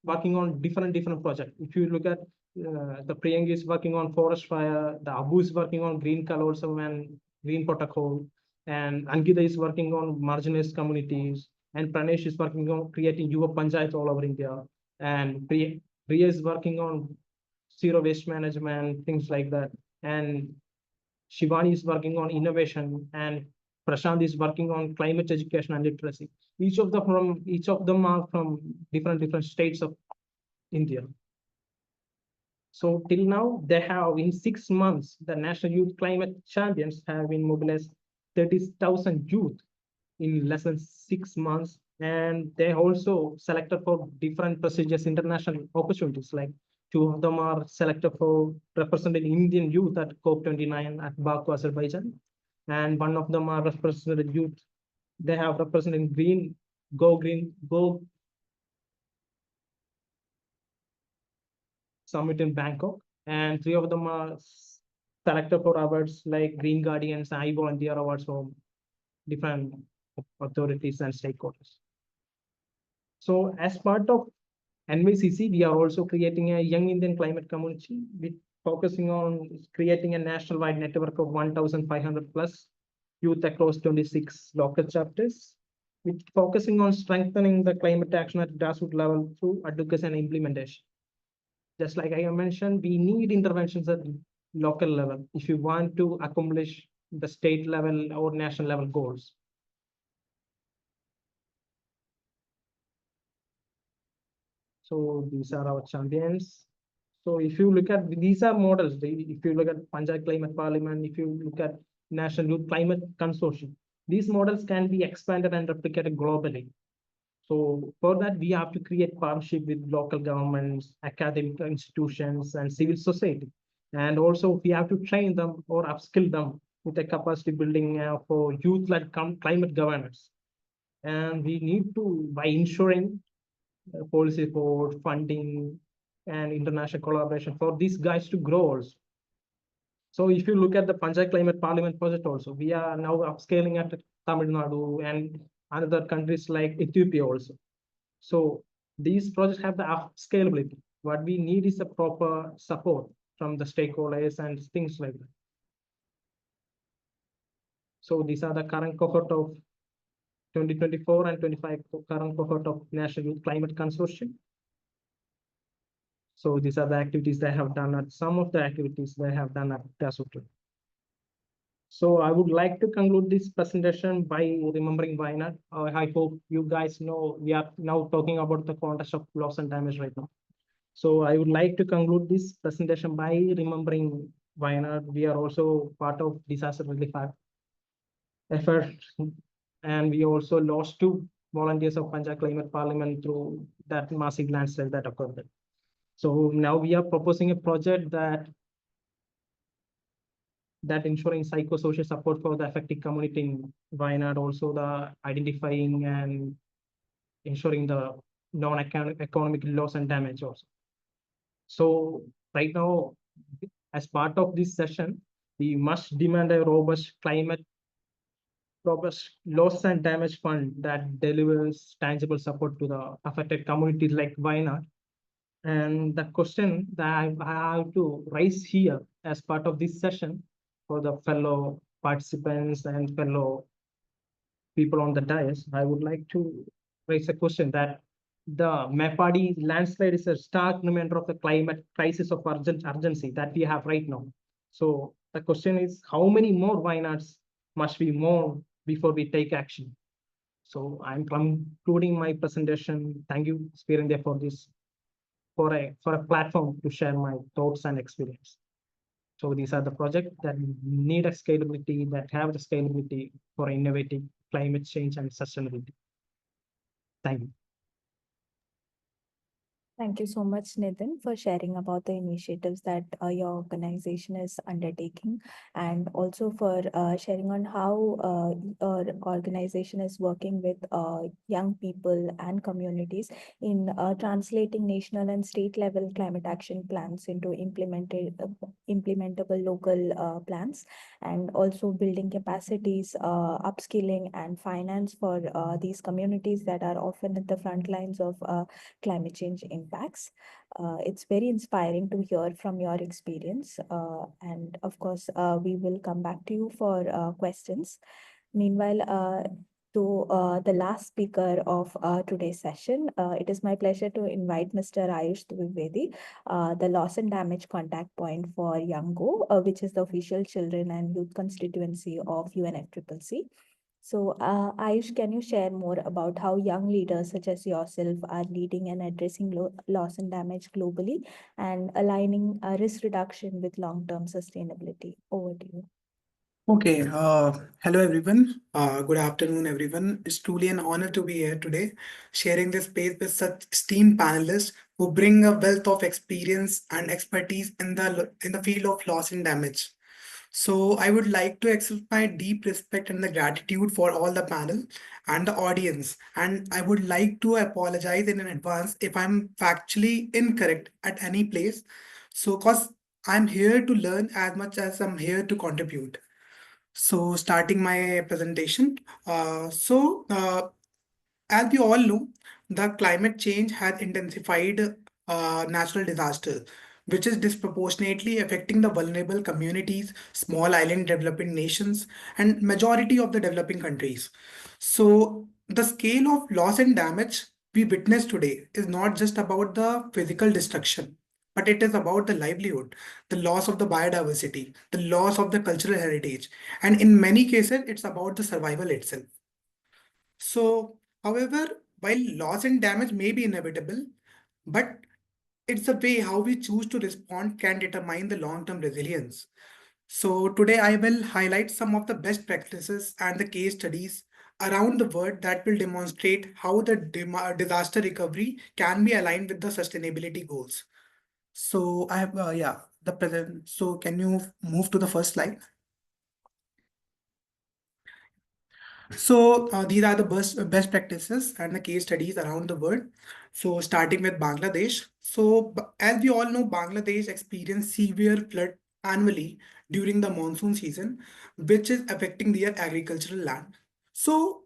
working on different projects. If you look at the Priyank is working on forest fire, the Abu is working on green colorism and green protocol, and Ankita is working on marginalized communities, and Pranesh is working on creating Yuva Panchayats all over India, and Priya is working on zero waste management, things like that, and Shivani is working on innovation, and Prashant is working on climate education and literacy. Each of them are from different states of India. So till now, they have in 6 months, the National Youth Climate Champions have been mobilized 30,000 youth in less than 6 months. And they also selected for different prestigious international opportunities. Like 2 of them are selected for representing Indian youth at COP29 at Baku, Azerbaijan. And one of them are represented youth. They have represented Go Summit in Bangkok, and 3 of them are selected for awards like Green Guardians and iVolunteer awards from different authorities and stakeholders. So as part of NYCC, we are also creating a young Indian climate community with focusing on creating a nationwide network of 1,500 plus youth across 26 local chapters, with focusing on strengthening the climate action at grassroots level through advocacy and implementation. Just like I mentioned, we need interventions at local level if you want to accomplish the state level or national level goals. So these are our champions. So if you look at these are models, if you look at Panchayat Climate Parliament, if you look at National Youth Climate Consortium, these models can be expanded and replicated globally. So for that, we have to create partnership with local governments, academic institutions, and civil society. And also we have to train them or upskill them with a capacity building for youth-led climate governance. And we need to, by ensuring policy support, funding, and international collaboration for these guys to grow also. So if you look at the Panchayat Climate Parliament project also, we are now upscaling at Tamil Nadu and other countries like Ethiopia also. So these projects have the scalability. What we need is a proper support from the stakeholders and things like that. So these are the current cohort of 2024 and 25 current cohort of National Youth Climate Consortium. So these are the activities they have done at some of the activities they have done at grassroots. So I would like to conclude this presentation by remembering Wayanad. I hope you guys know we are now talking about the context of loss and damage right now. So I would like to conclude this presentation by remembering Wayanad. We are also part of disaster relief effort, and we also lost 2 volunteers of Panchayat Climate Parliament through that massive landslide that occurred. So now we are proposing a project that ensuring psychosocial support for the affected community in Wayanad, also the identifying and ensuring the non-economic loss and damage also. So right now, as part of this session, we must demand a robust loss and damage fund that delivers tangible support to the affected communities like Wayanad. And the question that I have to raise here as part of this session for the fellow participants and fellow people on the dais, I would like to raise a question that the Mapadi landslide is a stark reminder of the climate crisis of urgency that we have right now. So the question is, how many more Wayanads must be more before we take action? So I'm concluding my presentation. Thank you, Spirindia, for this, for a platform to share my thoughts and experience. So these are the projects that need a scalability, that have the scalability for innovating climate change and sustainability. Thank you. Thank you so much, Nitin, for sharing about the initiatives that your organization is undertaking, and also for sharing on how your organization is working with young people and communities in translating national and state level climate action plans into implementable local plans, and also building capacities, upskilling, and finance for these communities that are often at the front lines of climate change impact. impacts. It's very inspiring to hear from your experience. And of course, we will come back to you for questions. Meanwhile, to the last speaker of today's session, it is my pleasure to invite Mr. Ayush Dwivedi, the loss and damage contact point for Youngo, which is the official children and youth constituency of UNFCCC. So, Ayush, can you share more about how young leaders such as yourself are leading and addressing loss and damage globally and aligning risk reduction with long-term sustainability? Over to you. Okay, hello everyone. Good afternoon, everyone. It's truly an honor to be here today, sharing this space with such esteemed panelists who bring a wealth of experience and expertise in the field of loss and damage. So I would like to express my deep respect and the gratitude for all the panel and the audience. And I would like to apologize in advance if I'm factually incorrect at any place. So, cause I'm here to learn as much as I'm here to contribute. So starting my presentation. As we all know, the climate change has intensified natural disasters, which is disproportionately affecting the vulnerable communities, small island developing nations, and majority of the developing countries. So the scale of loss and damage we witness today is not just about the physical destruction, but it is about the livelihood, the loss of the biodiversity, the loss of the cultural heritage, and in many cases, it's about the survival itself. So, however, while loss and damage may be inevitable, but it's the way how we choose to respond can determine the long-term resilience. So today I will highlight some of the best practices and the case studies around the world that will demonstrate how the disaster recovery can be aligned with the sustainability goals. So I have, yeah, the present. So can you move to the first slide? So these are the best practices and the case studies around the world. So starting with Bangladesh. So as we all know, Bangladesh experienced severe flood annually during the monsoon season, which is affecting their agricultural land. So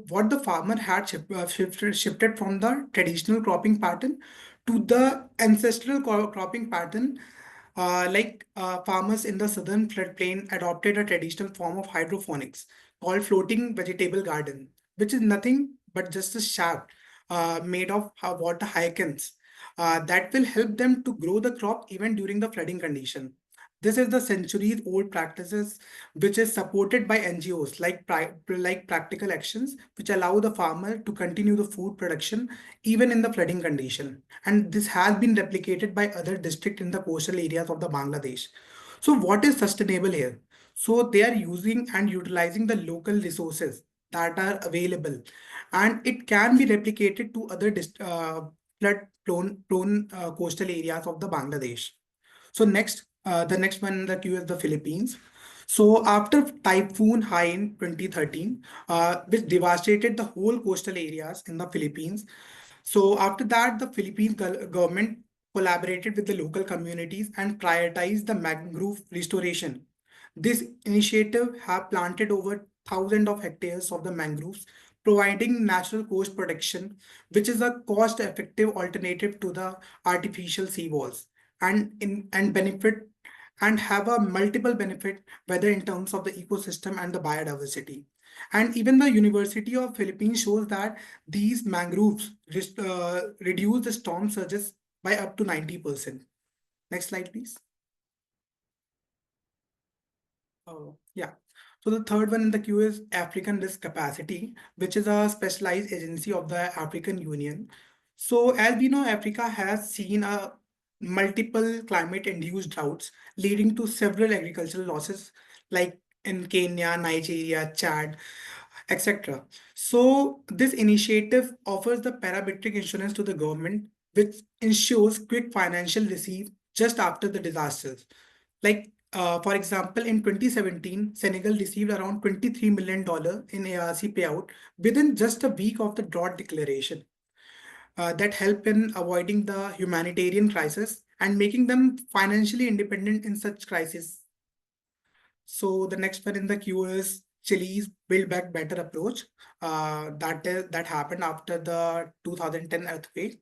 what the farmer had shifted from the traditional cropping pattern to the ancestral cropping pattern, farmers in the southern floodplain adopted a traditional form of hydroponics called floating vegetable garden, which is nothing but just a shaft made of water hyacinths that will help them to grow the crop even during the flooding condition. This is the centuries old practices which is supported by NGOs like Practical Actions, which allow the farmer to continue the food production even in the flooding condition. And this has been replicated by other districts in the coastal areas of the Bangladesh. So what is sustainable here? So they are using and utilizing the local resources that are available, and it can be replicated to other flood prone coastal areas of the Bangladesh. So the next one in the queue is the Philippines. So after Typhoon High in 2013, which devastated the whole coastal areas in the Philippines. So after that, the Philippines government collaborated with the local communities and prioritized the mangrove restoration. This initiative have planted over thousands of hectares of the mangroves, providing natural coast protection, which is a cost-effective alternative to the artificial seawalls and benefit and have a multiple benefit, whether in terms of the ecosystem and the biodiversity. And even the University of Philippines shows that these mangroves reduce the storm surges by up to 90%. Next slide, please. Oh, yeah. So the third one in the queue is African Risk Capacity, which is a specialized agency of the African Union. So as we know, Africa has seen a multiple climate-induced droughts, leading to several agricultural losses, like in Kenya, Nigeria, Chad, etc. So this initiative offers the parametric insurance to the government, which ensures quick financial receipt just after the disasters. For example, in 2017, Senegal received around $23 million in ARC payout within just a week of the drought declaration. That help in avoiding the humanitarian crisis and making them financially independent in such crises. So the next one in the queue is Chile's Build Back Better approach. That happened after the 2010 earthquake,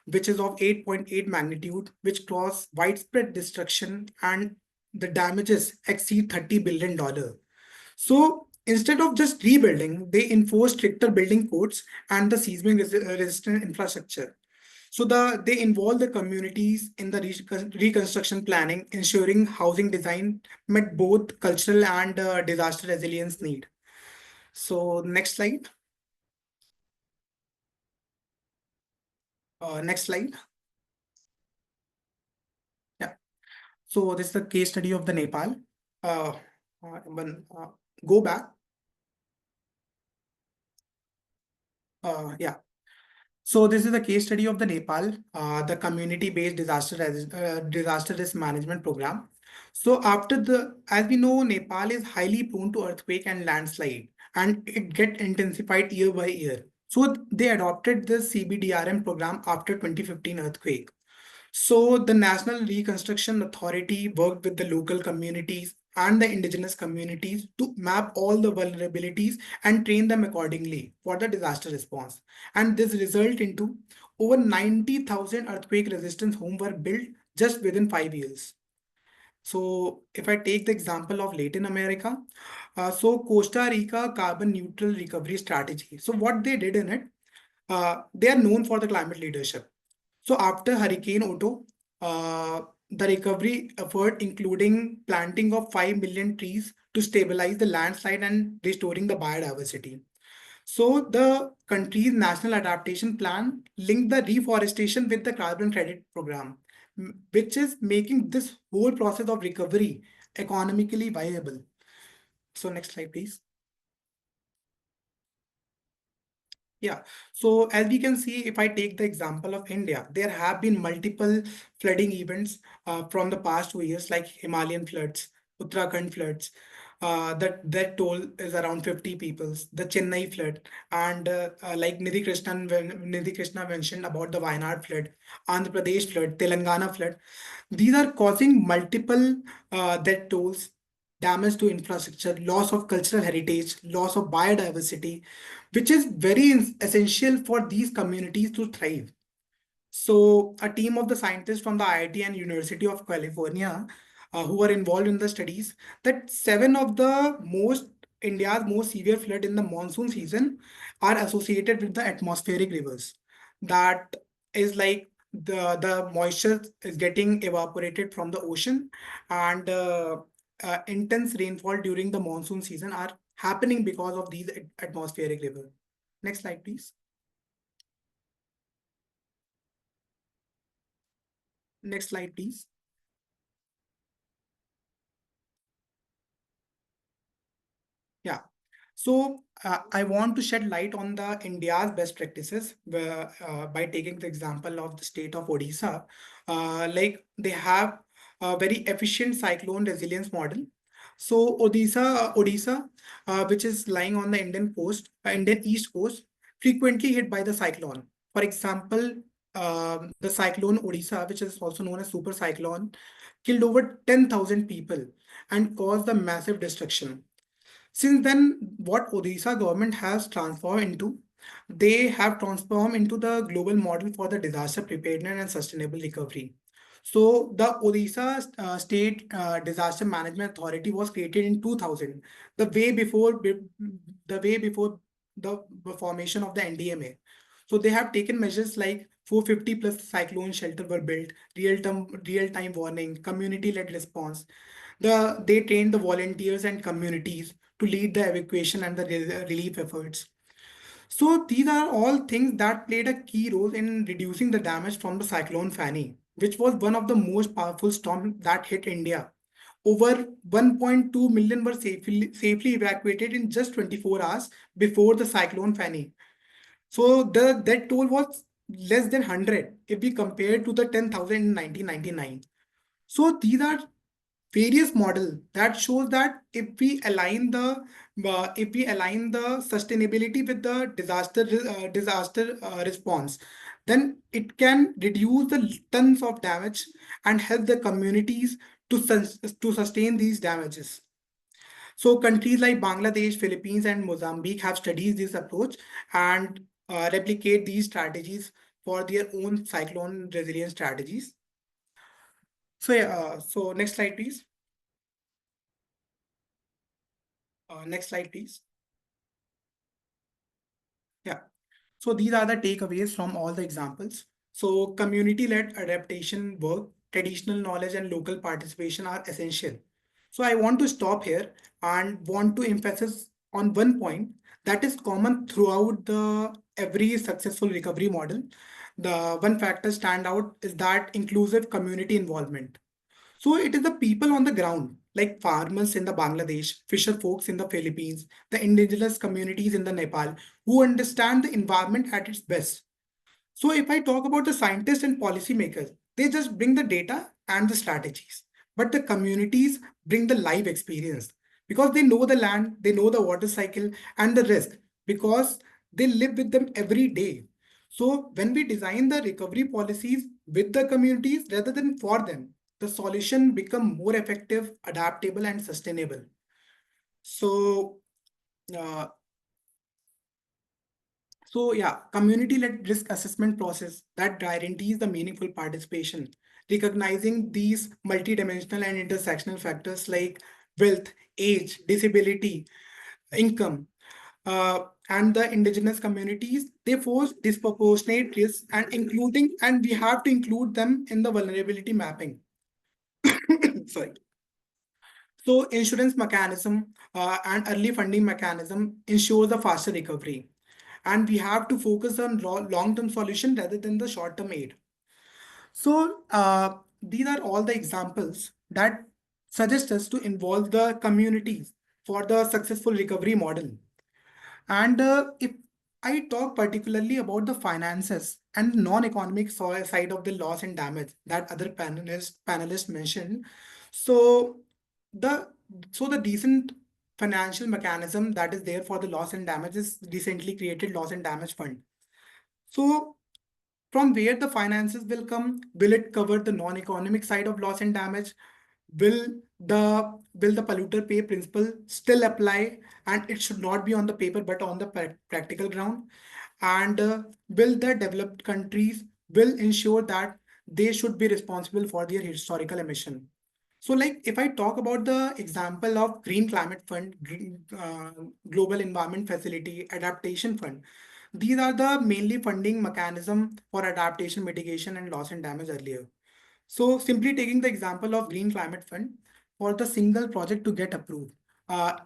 which is of 8.8 magnitude, which caused widespread destruction, and the damages exceed $30 billion. So instead of just rebuilding, they enforce stricter building codes and the seismic resistant infrastructure. So they involve the communities in the reconstruction planning, ensuring housing design met both cultural and disaster resilience need. So next slide. Next slide. Yeah. So this is the case study of the Nepal. Go back. Yeah. So this is a case study of the Nepal, the community-based disaster risk management program. So as we know, Nepal is highly prone to earthquake and landslide, and it get intensified year by year. So they adopted the CBDRM program after 2015 earthquake. So the National Reconstruction Authority worked with the local communities and the indigenous communities to map all the vulnerabilities and train them accordingly for the disaster response. And this result into over 90,000 earthquake resistance homes were built just within 5 years. So if I take the example of Latin America, so Costa Rica carbon neutral recovery strategy. So what they did in it, they are known for the climate leadership. So after Hurricane Otto, the recovery effort, including planting of 5 million trees to stabilize the landslide and restoring the biodiversity. So the country's national adaptation plan linked the reforestation with the carbon credit program, which is making this whole process of recovery economically viable. So next slide, please. Yeah, so as we can see, if I take the example of India, there have been multiple flooding events from the past 2 years, like Himalayan floods, Uttarakhand floods. That toll is around 50 people. The Chennai flood, and like Nidhi Krishna mentioned about the Wayanad flood, Andhra Pradesh flood, Telangana flood. These are causing multiple death tolls, damage to infrastructure, loss of cultural heritage, loss of biodiversity, which is very essential for these communities to thrive. So a team of the scientists from the IIT and University of California who were involved in the studies, that 7 of the India's most severe flood in the monsoon season are associated with the atmospheric rivers. That is like the moisture is getting evaporated from the ocean, and intense rainfall during the monsoon season are happening because of these atmospheric rivers. Next slide, please. Next slide, please. Yeah. So I want to shed light on the India's best practices by taking the example of the state of Odisha. Like they have a very efficient cyclone resilience model. So Odisha, which is lying on the Indian East Coast, frequently hit by the cyclone. For example, the cyclone Odisha, which is also known as super cyclone, killed over 10,000 people and caused the massive destruction. Since then, what Odisha government has transformed into, they have transformed into the global model for the disaster preparedness and sustainable recovery. So the Odisha State Disaster Management Authority was created in 2000, the way before the formation of the NDMA. So they have taken measures like 450 plus cyclone shelter were built, real-time warning, community-led response. They trained the volunteers and communities to lead the evacuation and the relief efforts. So these are all things that played a key role in reducing the damage from the cyclone Fani, which was one of the most powerful storms that hit India. Over 1.2 million were safely evacuated in just 24 hours before the cyclone Fani. So that toll was less than 100 if we compare to the 10,000 in 1999. So these are various model that shows that if we align the sustainability with the disaster response, then it can reduce the tons of damage and help the communities to sustain these damages. So countries like Bangladesh, Philippines, and Mozambique have studied this approach and replicate these strategies for their own cyclone resilience strategies. So yeah, so next slide, please. Next slide, please. Yeah. So these are the takeaways from all the examples. So community-led adaptation work, traditional knowledge and local participation are essential. So I want to stop here and want to emphasize on one point that is common throughout the every successful recovery model. The one factor stand out is that inclusive community involvement. So it is the people on the ground, like farmers in the Bangladesh, fisher folks in the Philippines, the indigenous communities in the Nepal, who understand the environment at its best. So if I talk about the scientists and policymakers, they just bring the data and the strategies. But the communities bring the live experience because they know the land, they know the water cycle and the risk because they live with them every day. So when we design the recovery policies with the communities rather than for them, the solution become more effective, adaptable and sustainable. So uh, So yeah, community-led risk assessment process that guarantees the meaningful participation, recognizing these multidimensional and intersectional factors like wealth, age, disability, income, and the indigenous communities, they force disproportionate risks and we have to include them in the vulnerability mapping. Sorry. So insurance mechanism and early funding mechanism ensures a faster recovery. And we have to focus on long-term solution rather than the short-term aid. So these are all the examples that suggest us to involve the communities for the successful recovery model. And if I talk particularly about the finances and non-economic side of the loss and damage that other panelists mentioned, so the the decent financial mechanism that is there for the loss and damage is recently created loss and damage fund. So from where the finances will come, will it cover the non-economic side of loss and damage? Will the polluter pay principle still apply, and it should not be on the paper but on the practical ground? And will the developed countries will ensure that they should be responsible for their historical emission? So like if I talk about the example of Green Climate Fund, Global Environment Facility, Adaptation Fund, these are the mainly funding mechanism for adaptation, mitigation, and loss and damage earlier. So simply taking the example of Green Climate Fund, for the single project to get approved,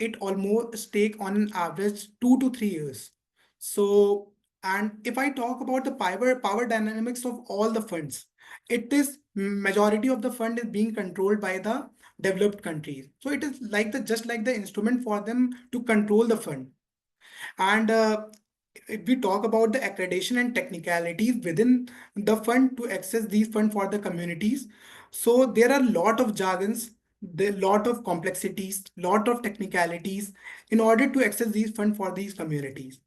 it almost take on an average 2 to 3 years. So, and if I talk about the power dynamics of all the funds, it is majority of the fund is being controlled by the developed countries. So it is like the just like the instrument for them to control the fund. And if we talk about the accreditation and technicalities within the fund to access these funds for the communities, so there are a lot of jargons, there lot of complexities, lot of technicalities in order to access these funds for these communities.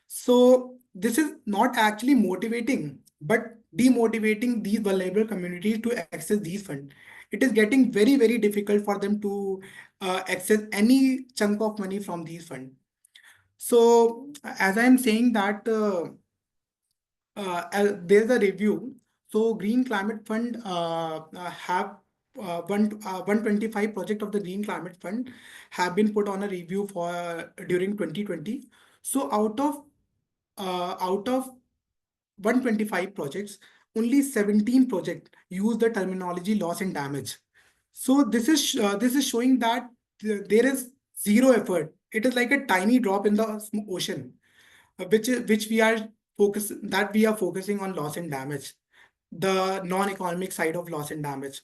So this is not actually motivating, but demotivating these vulnerable communities to access these funds. It is getting very, very difficult for them to access any chunk of money from these funds. So as I'm saying that there's a review. So Green Climate Fund have 125 project of the Green Climate Fund have been put on a review for during 2020. So out of 125 projects, only 17 projects use the terminology loss and damage. So this is showing that there is zero effort. It is like a tiny drop in the ocean, which we are focusing on loss and damage, the non-economic side of loss and damage.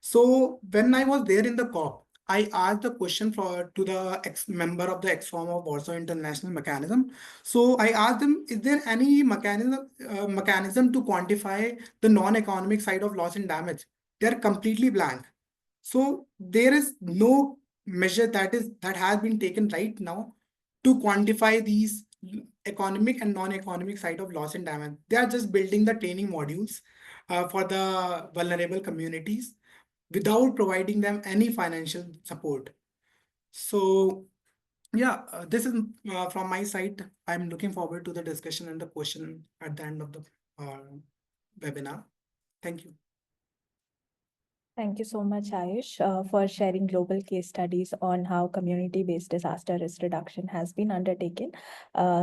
So when I was there in the COP, I asked the question to the ex-member of the ex-form of Warsaw International Mechanism. So I asked them, is there any mechanism to quantify the non-economic side of loss and damage? They're completely blank. So there is no measure that has been taken right now to quantify these economic and non-economic side of loss and damage. They are just building the training modules for the vulnerable communities without providing them any financial support. So yeah, this is from my side. I'm looking forward to the discussion and the question at the end of the webinar. Thank you. Thank you so much, Ayush, for sharing global case studies on how community-based disaster risk reduction has been undertaken,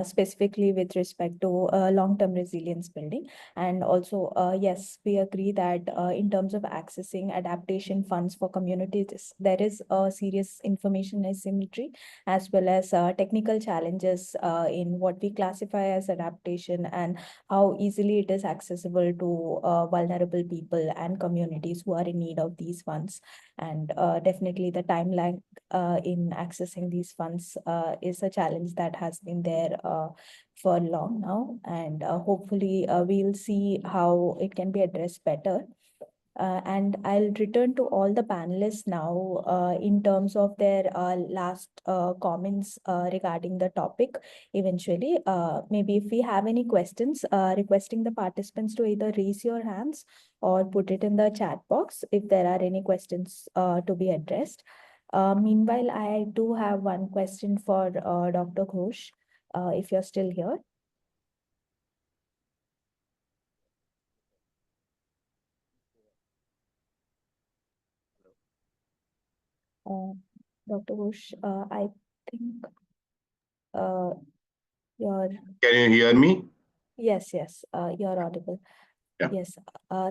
specifically with respect to long-term resilience building. And also, yes, we agree that in terms of accessing adaptation funds for communities, there is a serious information asymmetry as well as technical challenges in what we classify as adaptation and how easily it is accessible to vulnerable people and communities who are in need of these funds. And definitely the time lag in accessing these funds is a challenge that has been there for long now. And hopefully we'll see how it can be addressed better. And I'll return to all the panelists now in terms of their last comments regarding the topic eventually. Maybe if we have any questions, requesting the participants to either raise your hands or put it in the chat box if there are any questions to be addressed. Meanwhile, I do have one question for Dr. Ghosh, if you're still here. Dr. Ghosh, I think you're, Can you hear me? yes, you're audible. Yeah. Yes,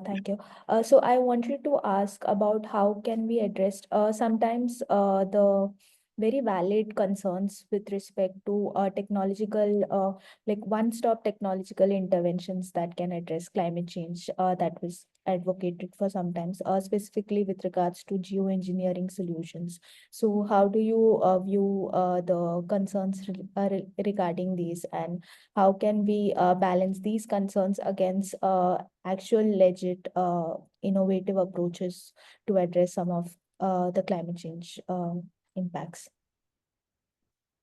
thank you. So I wanted to ask about how can we address sometimes the very valid concerns with respect to technological, like one-stop technological interventions that can address climate change that was advocated for sometimes, specifically with regards to geoengineering solutions. So how do you view the concerns regarding these, and how can we balance these concerns against actual legit innovative approaches to address some of the climate change impacts?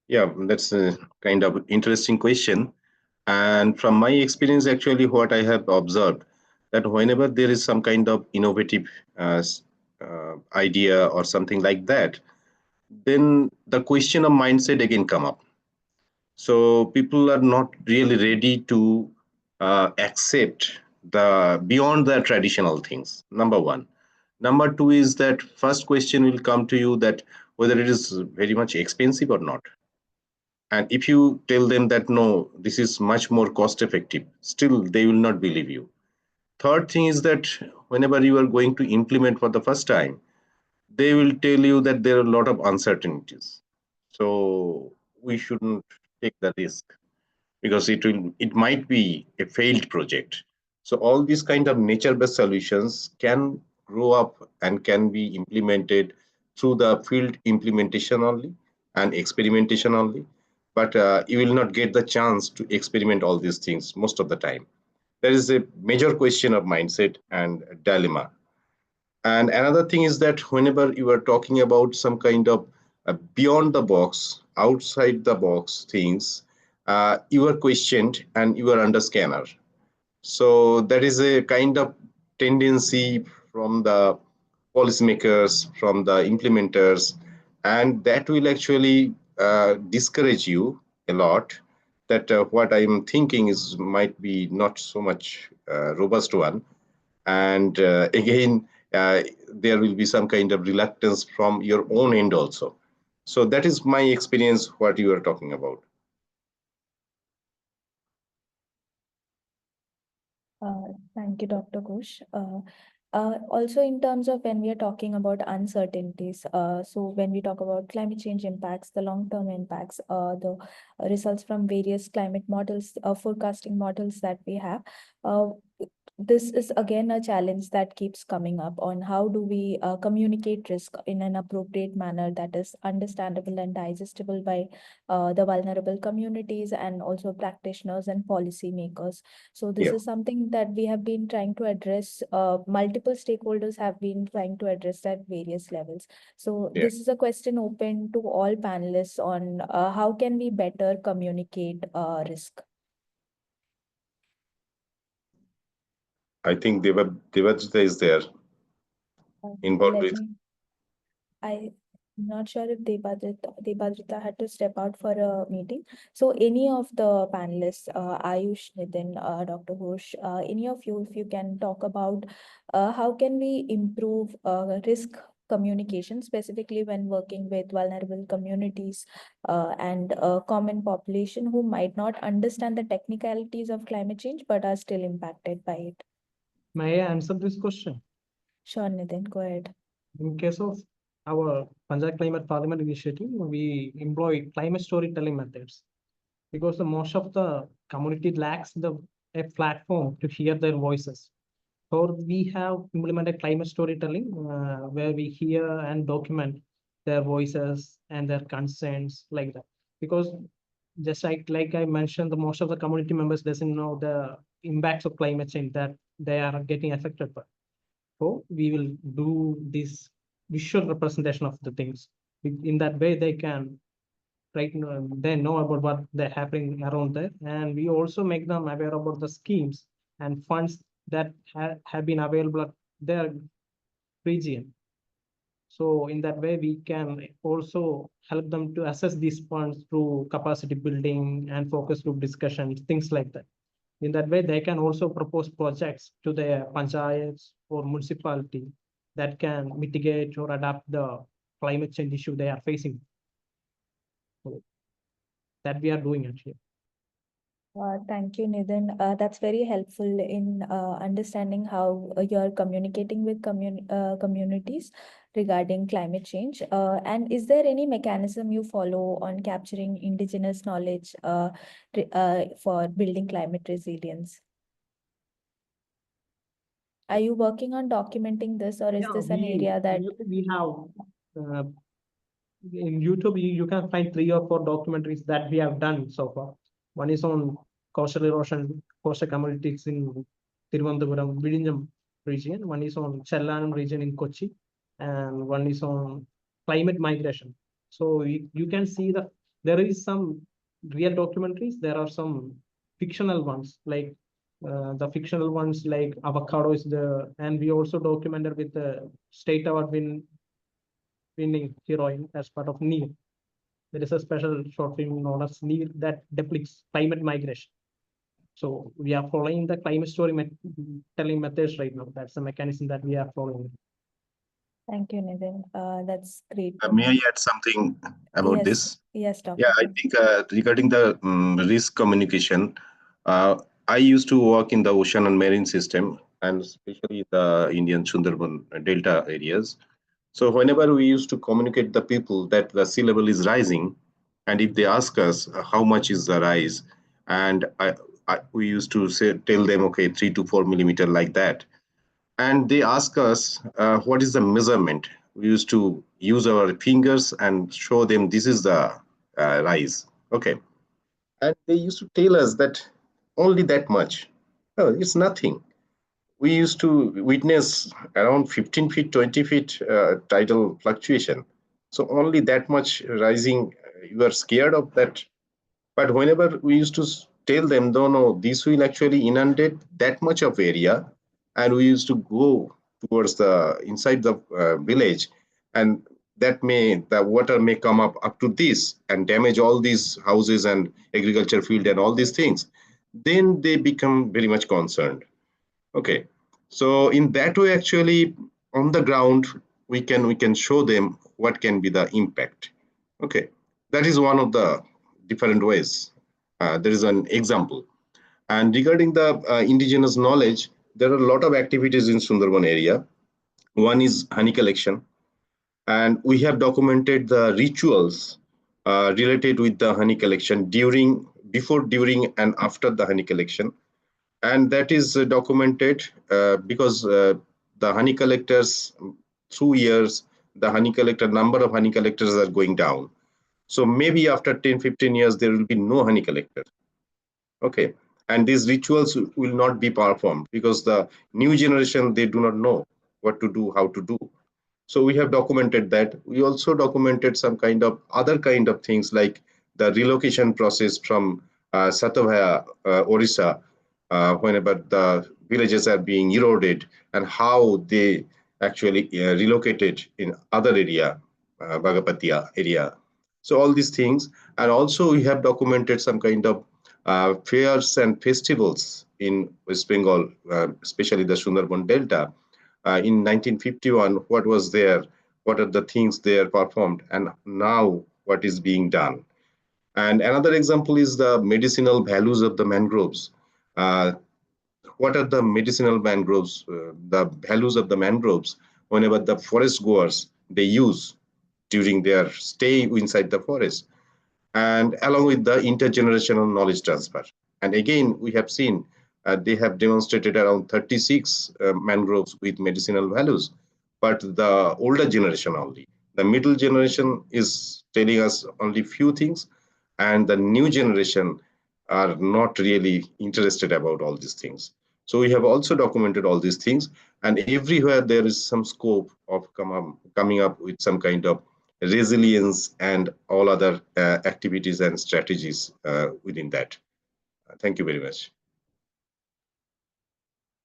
Yeah, that's a kind of interesting question. And from my experience, actually, what I have observed that whenever there is some kind of innovative idea or something like that, then the question of mindset again come up. So people are not really ready to accept the beyond the traditional things. Number one. Number two is that first question will come to you that whether it is very much expensive or not. And if you tell them that no, this is much more cost effective, still they will not believe you. Third thing is that whenever you are going to implement for the first time, they will tell you that there are a lot of uncertainties. So we shouldn't take the risk because it might be a failed project. So all these kind of nature-based solutions can grow up and can be implemented through the field implementation only and experimentation only. But you will not get the chance to experiment all these things most of the time. There is a major question of mindset and dilemma. And another thing is that whenever you are talking about some kind of beyond the box, outside the box things, you are questioned and you are under scanner. So that is a kind of tendency from the policymakers, from the implementers, and that will actually discourage you a lot. That what I'm thinking is might be not so much robust one, and again there will be some kind of reluctance from your own end also. So that is my experience what you are talking about. Thank you, Dr. Ghosh. Also, in terms of when we are talking about uncertainties, so when we talk about climate change impacts, the long-term impacts, the results from various climate models, forecasting models that we have, this is again a challenge that keeps coming up on how do we communicate risk in an appropriate manner that is understandable and digestible by the vulnerable communities and also practitioners and policymakers. So this Yeah. is something that we have been trying to address. Multiple stakeholders have been trying to address at various levels. So Yeah. this is a question open to all panelists on how can we better communicate risk. I think Devajita is there involved Let with. me, I I'm not sure if Debadrita had to step out for a meeting. So any of the panelists, Ayush, Nitin, Dr. Ghosh, any of you, if you can talk about how can we improve risk communication, specifically when working with vulnerable communities and common population who might not understand the technicalities of climate change but are still impacted by it. May I answer this question? Sure, Nitin, go ahead. In case of our Panchayat Climate Parliament initiative, we employ climate storytelling methods because the most of the community lacks a platform to hear their voices. So we have implemented climate storytelling where we hear and document their voices and their concerns like that. Because just like I mentioned, the most of the community members doesn't know the impacts of climate change that they are getting affected by. So we will do this visual representation of the things. In that way, they can they know about what they're happening around there, and we also make them aware about the schemes and funds that have been available at their region. So in that way, we can also help them to assess these funds through capacity building and focus group discussions, things like that. In that way, they can also propose projects to their panchayats or municipality that can mitigate or adapt the climate change issue they are facing. So that we are doing it here. Thank you, Nitin. That's very helpful in understanding how you're communicating with communities regarding climate change. And is there any mechanism you follow on capturing indigenous knowledge for building climate resilience? Are you working on documenting this, or is Yeah, this an area that we have in YouTube, you can find 3 or 4 documentaries that we have done so far. One is on coastal erosion, coastal communities in Thiruvananthapuram, Vizhinjam region. One is on Chellanam region in Kochi, and one is on climate migration. So you can see that there is some real documentaries. There are some fictional ones, like the fictional ones like Avocado is the, and we also documented with the state award winning heroine as part of NEER. There is a special short film known as NEER that depicts climate migration. So we are following the climate storytelling methods right now. That's the mechanism that we are following. Thank you, Nitin. That's great. to May know. I add something about Yes, this? yes, Dr. Yeah, I Kim. think regarding the risk communication, I used to work in the ocean and marine system, and especially the Indian Sundarban Delta areas. So whenever we used to communicate the people that the sea level is rising, and if they ask us how much is the rise, and we used to tell them, okay, 3 to 4 millimeter like that, and they ask us what is the measurement. We used to use our fingers and show them this is the rise. Okay, and they used to tell us that only that much. No, it's nothing. We used to witness around 15 feet, 20 feet tidal fluctuation. So only that much rising, you are scared of that. But whenever we used to tell them, no, no, this will actually inundate that much of area, and we used to go towards the inside the village, and the water may come up to this and damage all these houses and agriculture field and all these things. Then they become very much concerned. Okay, so in that way, actually, on the ground, we can show them what can be the impact. Okay, that is one of the different ways. There is an example. And regarding the indigenous knowledge, there are a lot of activities in Sundarban area. One is honey collection, and we have documented the rituals related with the honey collection before, during, and after the honey collection. And that is documented because the honey collectors, through years, the number of honey collectors are going down. So maybe after 10-15 years, there will be no honey collector. Okay. And these rituals will not be performed because the new generation, they do not know what to do, how to do. So we have documented that. We also documented some kind of other kind of things like the relocation process from Sattavaya, Orissa, whenever the villages are being eroded, and how they actually relocated in other area. Bagapatia area. So all these things, and also we have documented some kind of fairs and festivals in West Bengal, especially the Sundarban Delta. In 1951, what was there? What are the things there performed, and now what is being done? And another example is the medicinal values of the mangroves. Uh, what are the medicinal mangroves, the values of the mangroves whenever the forest goers they use during their stay inside the forest, and along with the intergenerational knowledge transfer. And again, we have seen they have demonstrated around 36 mangroves with medicinal values, but the older generation only. The middle generation is telling us only few things, and the new generation are not really interested about all these things. So we have also documented all these things, and everywhere there is some scope of coming up with some kind of resilience and all other activities and strategies within that. Thank you very much.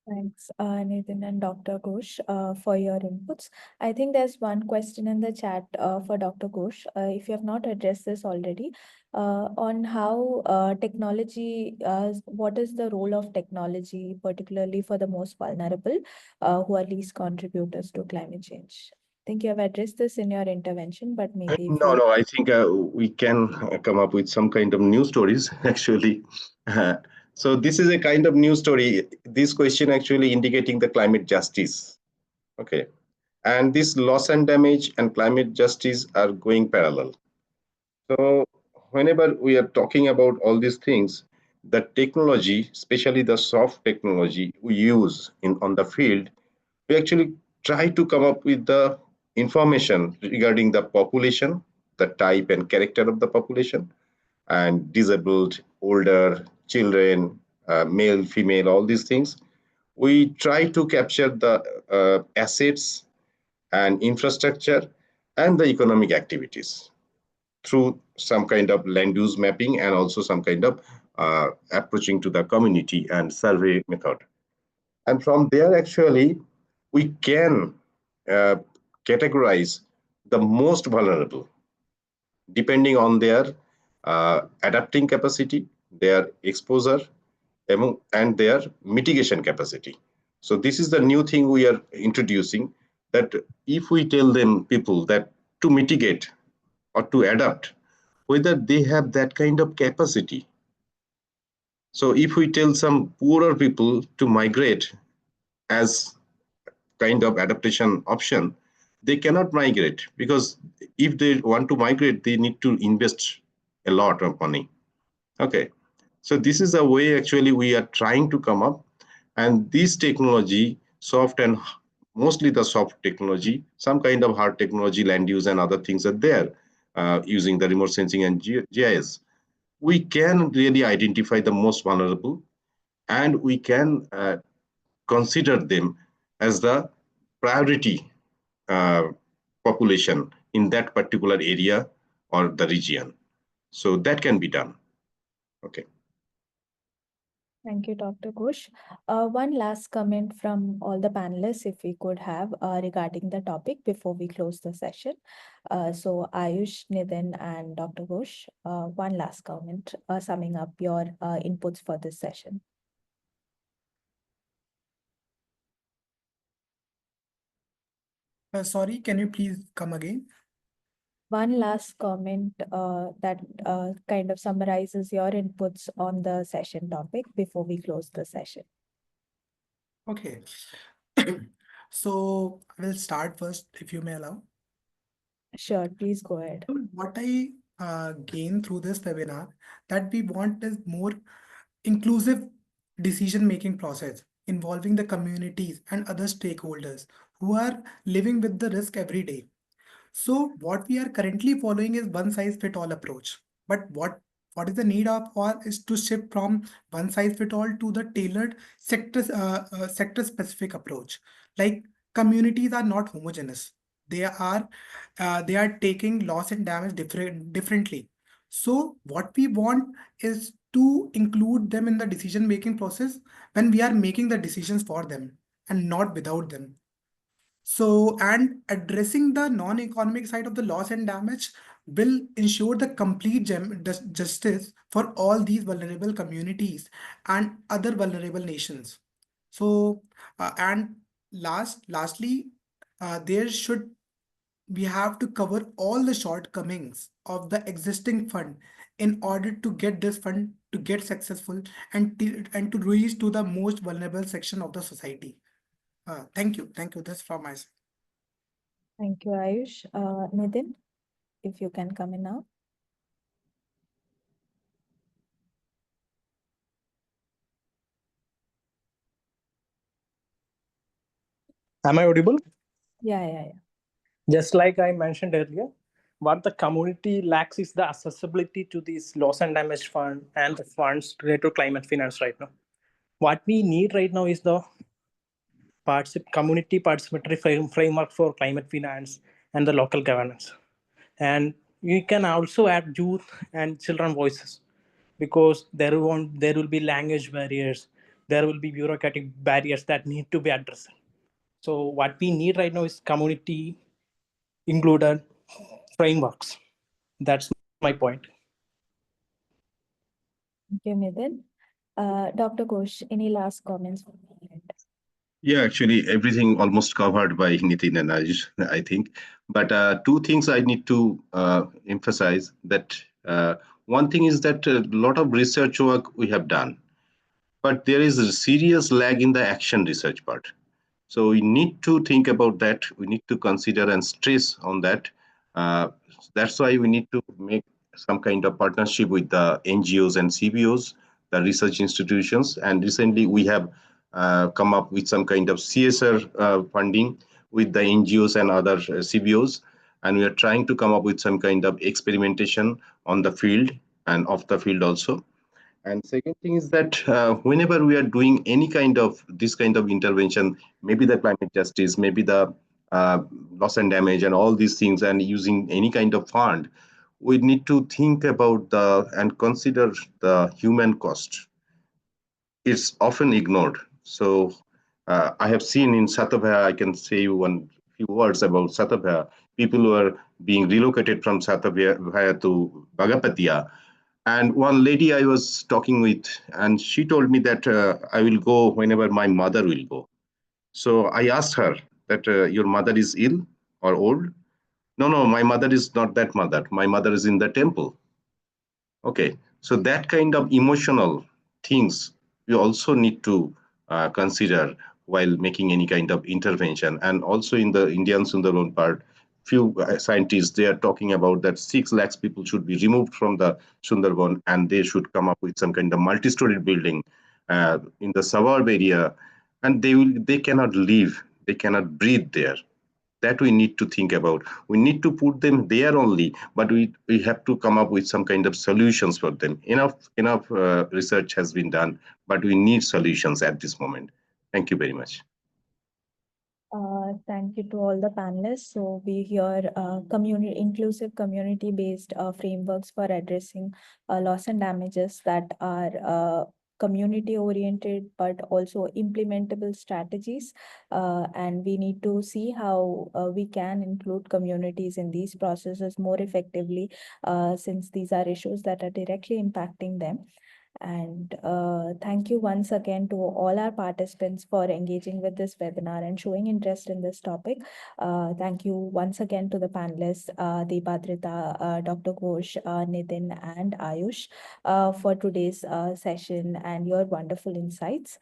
Thanks, Nitin and Dr. Ghosh, for your inputs. I think there's one question in the chat for Dr. Ghosh. If you have not addressed this already, on how technology, what is the role of technology, particularly for the most vulnerable, who are least contributors to climate change? I think you have addressed this in your intervention, but maybe if No, you... no, I think we can come up with some kind of news stories, actually. So this is a kind of news story. This question actually indicating the climate justice. Okay. And this loss and damage and climate justice are going parallel. So whenever we are talking about all these things, the technology, especially the soft technology we use on the field, we actually try to come up with the information regarding the population, the type and character of the population, and disabled, older, children, male, female, all these things. We try to capture the assets and infrastructure and the economic activities through some kind of land use mapping and also some kind of approaching to the community and survey method. And from there, actually, we can uh, categorize the most vulnerable depending on their adapting capacity, their exposure, and their mitigation capacity. So this is the new thing we are introducing, that if we tell them people that to mitigate or to adapt, whether they have that kind of capacity. So if we tell some poorer people to migrate as kind of adaptation option, they cannot migrate, because if they want to migrate, they need to invest a lot of money. Okay. So this is a way actually we are trying to come up, and this technology, soft and mostly the soft technology, some kind of hard technology, land use and other things are there using the remote sensing and GIS. We can really identify the most vulnerable, and we can consider them as the priority uh, population in that particular area or the region. So that can be done. Okay. Thank you, Dr. Ghosh. One last comment from all the panelists, if we could have, regarding the topic before we close the session. So Ayush, Nitin, and Dr. Ghosh, one last comment, summing up your inputs for this session. Sorry, can you please come again? One last comment that kind of summarizes your inputs on the session topic before we close the session. Okay. So I will start first, if you may allow. Sure, please go ahead. What I gained through this webinar, that we want is more inclusive decision-making process involving the communities and other stakeholders who are living with the risk every day. So what we are currently following is one size fit all approach. But what is the need of or is to shift from one size fit all to the tailored sector specific approach. Like communities are not homogeneous. They are taking loss and damage differently. So what we want is to include them in the decision making process when we are making the decisions for them and not without them. So, and addressing the non-economic side of the loss and damage will ensure the complete justice for all these vulnerable communities and other vulnerable nations. So, and lastly, there should we have to cover all the shortcomings of the existing fund in order to get this fund to get successful and to reach to the most vulnerable section of the society. Thank you. Thank you. That's from my side. Thank you, Ayush. Nitin, if you can come in now. Am I audible? Yeah. Just like I mentioned earlier, what the community lacks is the accessibility to this loss and damage fund and the funds related to climate finance right now. What we need right now is the community participatory framework for climate finance and the local governance. And you can also add youth and children voices, because there will be language barriers, there will be bureaucratic barriers that need to be addressed. So what we need right now is community included frameworks. That's my point. Thank you, Nitin. Dr. Ghosh, any last comments from your end? Yeah, actually, everything almost covered by Nitin and Ayush, I think. But two things I need to emphasize that one thing is that a lot of research work we have done, but there is a serious lag in the action research part. So we need to think about that. We need to consider and stress on that. Uh, that's why we need to make some kind of partnership with the NGOs and CBOs, the research institutions. And recently we have come up with some kind of CSR funding with the NGOs and other CBOs. And we are trying to come up with some kind of experimentation on the field and off the field also. And second thing is that whenever we are doing any kind of this kind of intervention, maybe the climate justice, maybe the loss and damage and all these things, and using any kind of fund, we need to think about the and consider the human cost. It's often ignored. So I have seen in Satabhaya, I can say one few words about Satabhaya. People who are being relocated from Satabhaya to Bagapatia. And one lady I was talking with, and she told me that I will go whenever my mother will go. So I asked her that your mother is ill or old? No, my mother is not that mother. My mother is in the temple. Okay, so that kind of emotional things we also need to consider while making any kind of intervention. And also in the Indian Sundarban part, few scientists they are talking about that 6 lakhs people should be removed from the Sundarban and they should come up with some kind of multi-story building in the suburb area, and they cannot live, they cannot breathe there. That we need to think about. We need to put them there only, but we have to come up with some kind of solutions for them. Enough research has been done, but we need solutions at this moment. Thank you very much. Thank you to all the panelists. So we hear inclusive community-based frameworks for addressing loss and damages that are community-oriented, but also implementable strategies. And we need to see how we can include communities in these processes more effectively, since these are issues that are directly impacting them. And thank you once again to all our participants for engaging with this webinar and showing interest in this topic. Thank you once again to the panelists, Deepadrita, Dr. Ghosh, Nitin, and Ayush for today's session and your wonderful insights.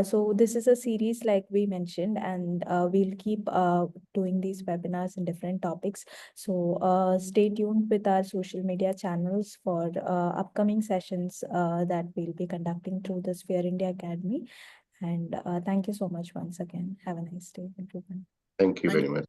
So this is a series like we mentioned, and we'll keep doing these webinars in different topics. So stay tuned with our social media channels for upcoming sessions that we'll be conducting through the Sphere India Academy. And thank you so much once again. Have a nice day, everyone. Thank you very much.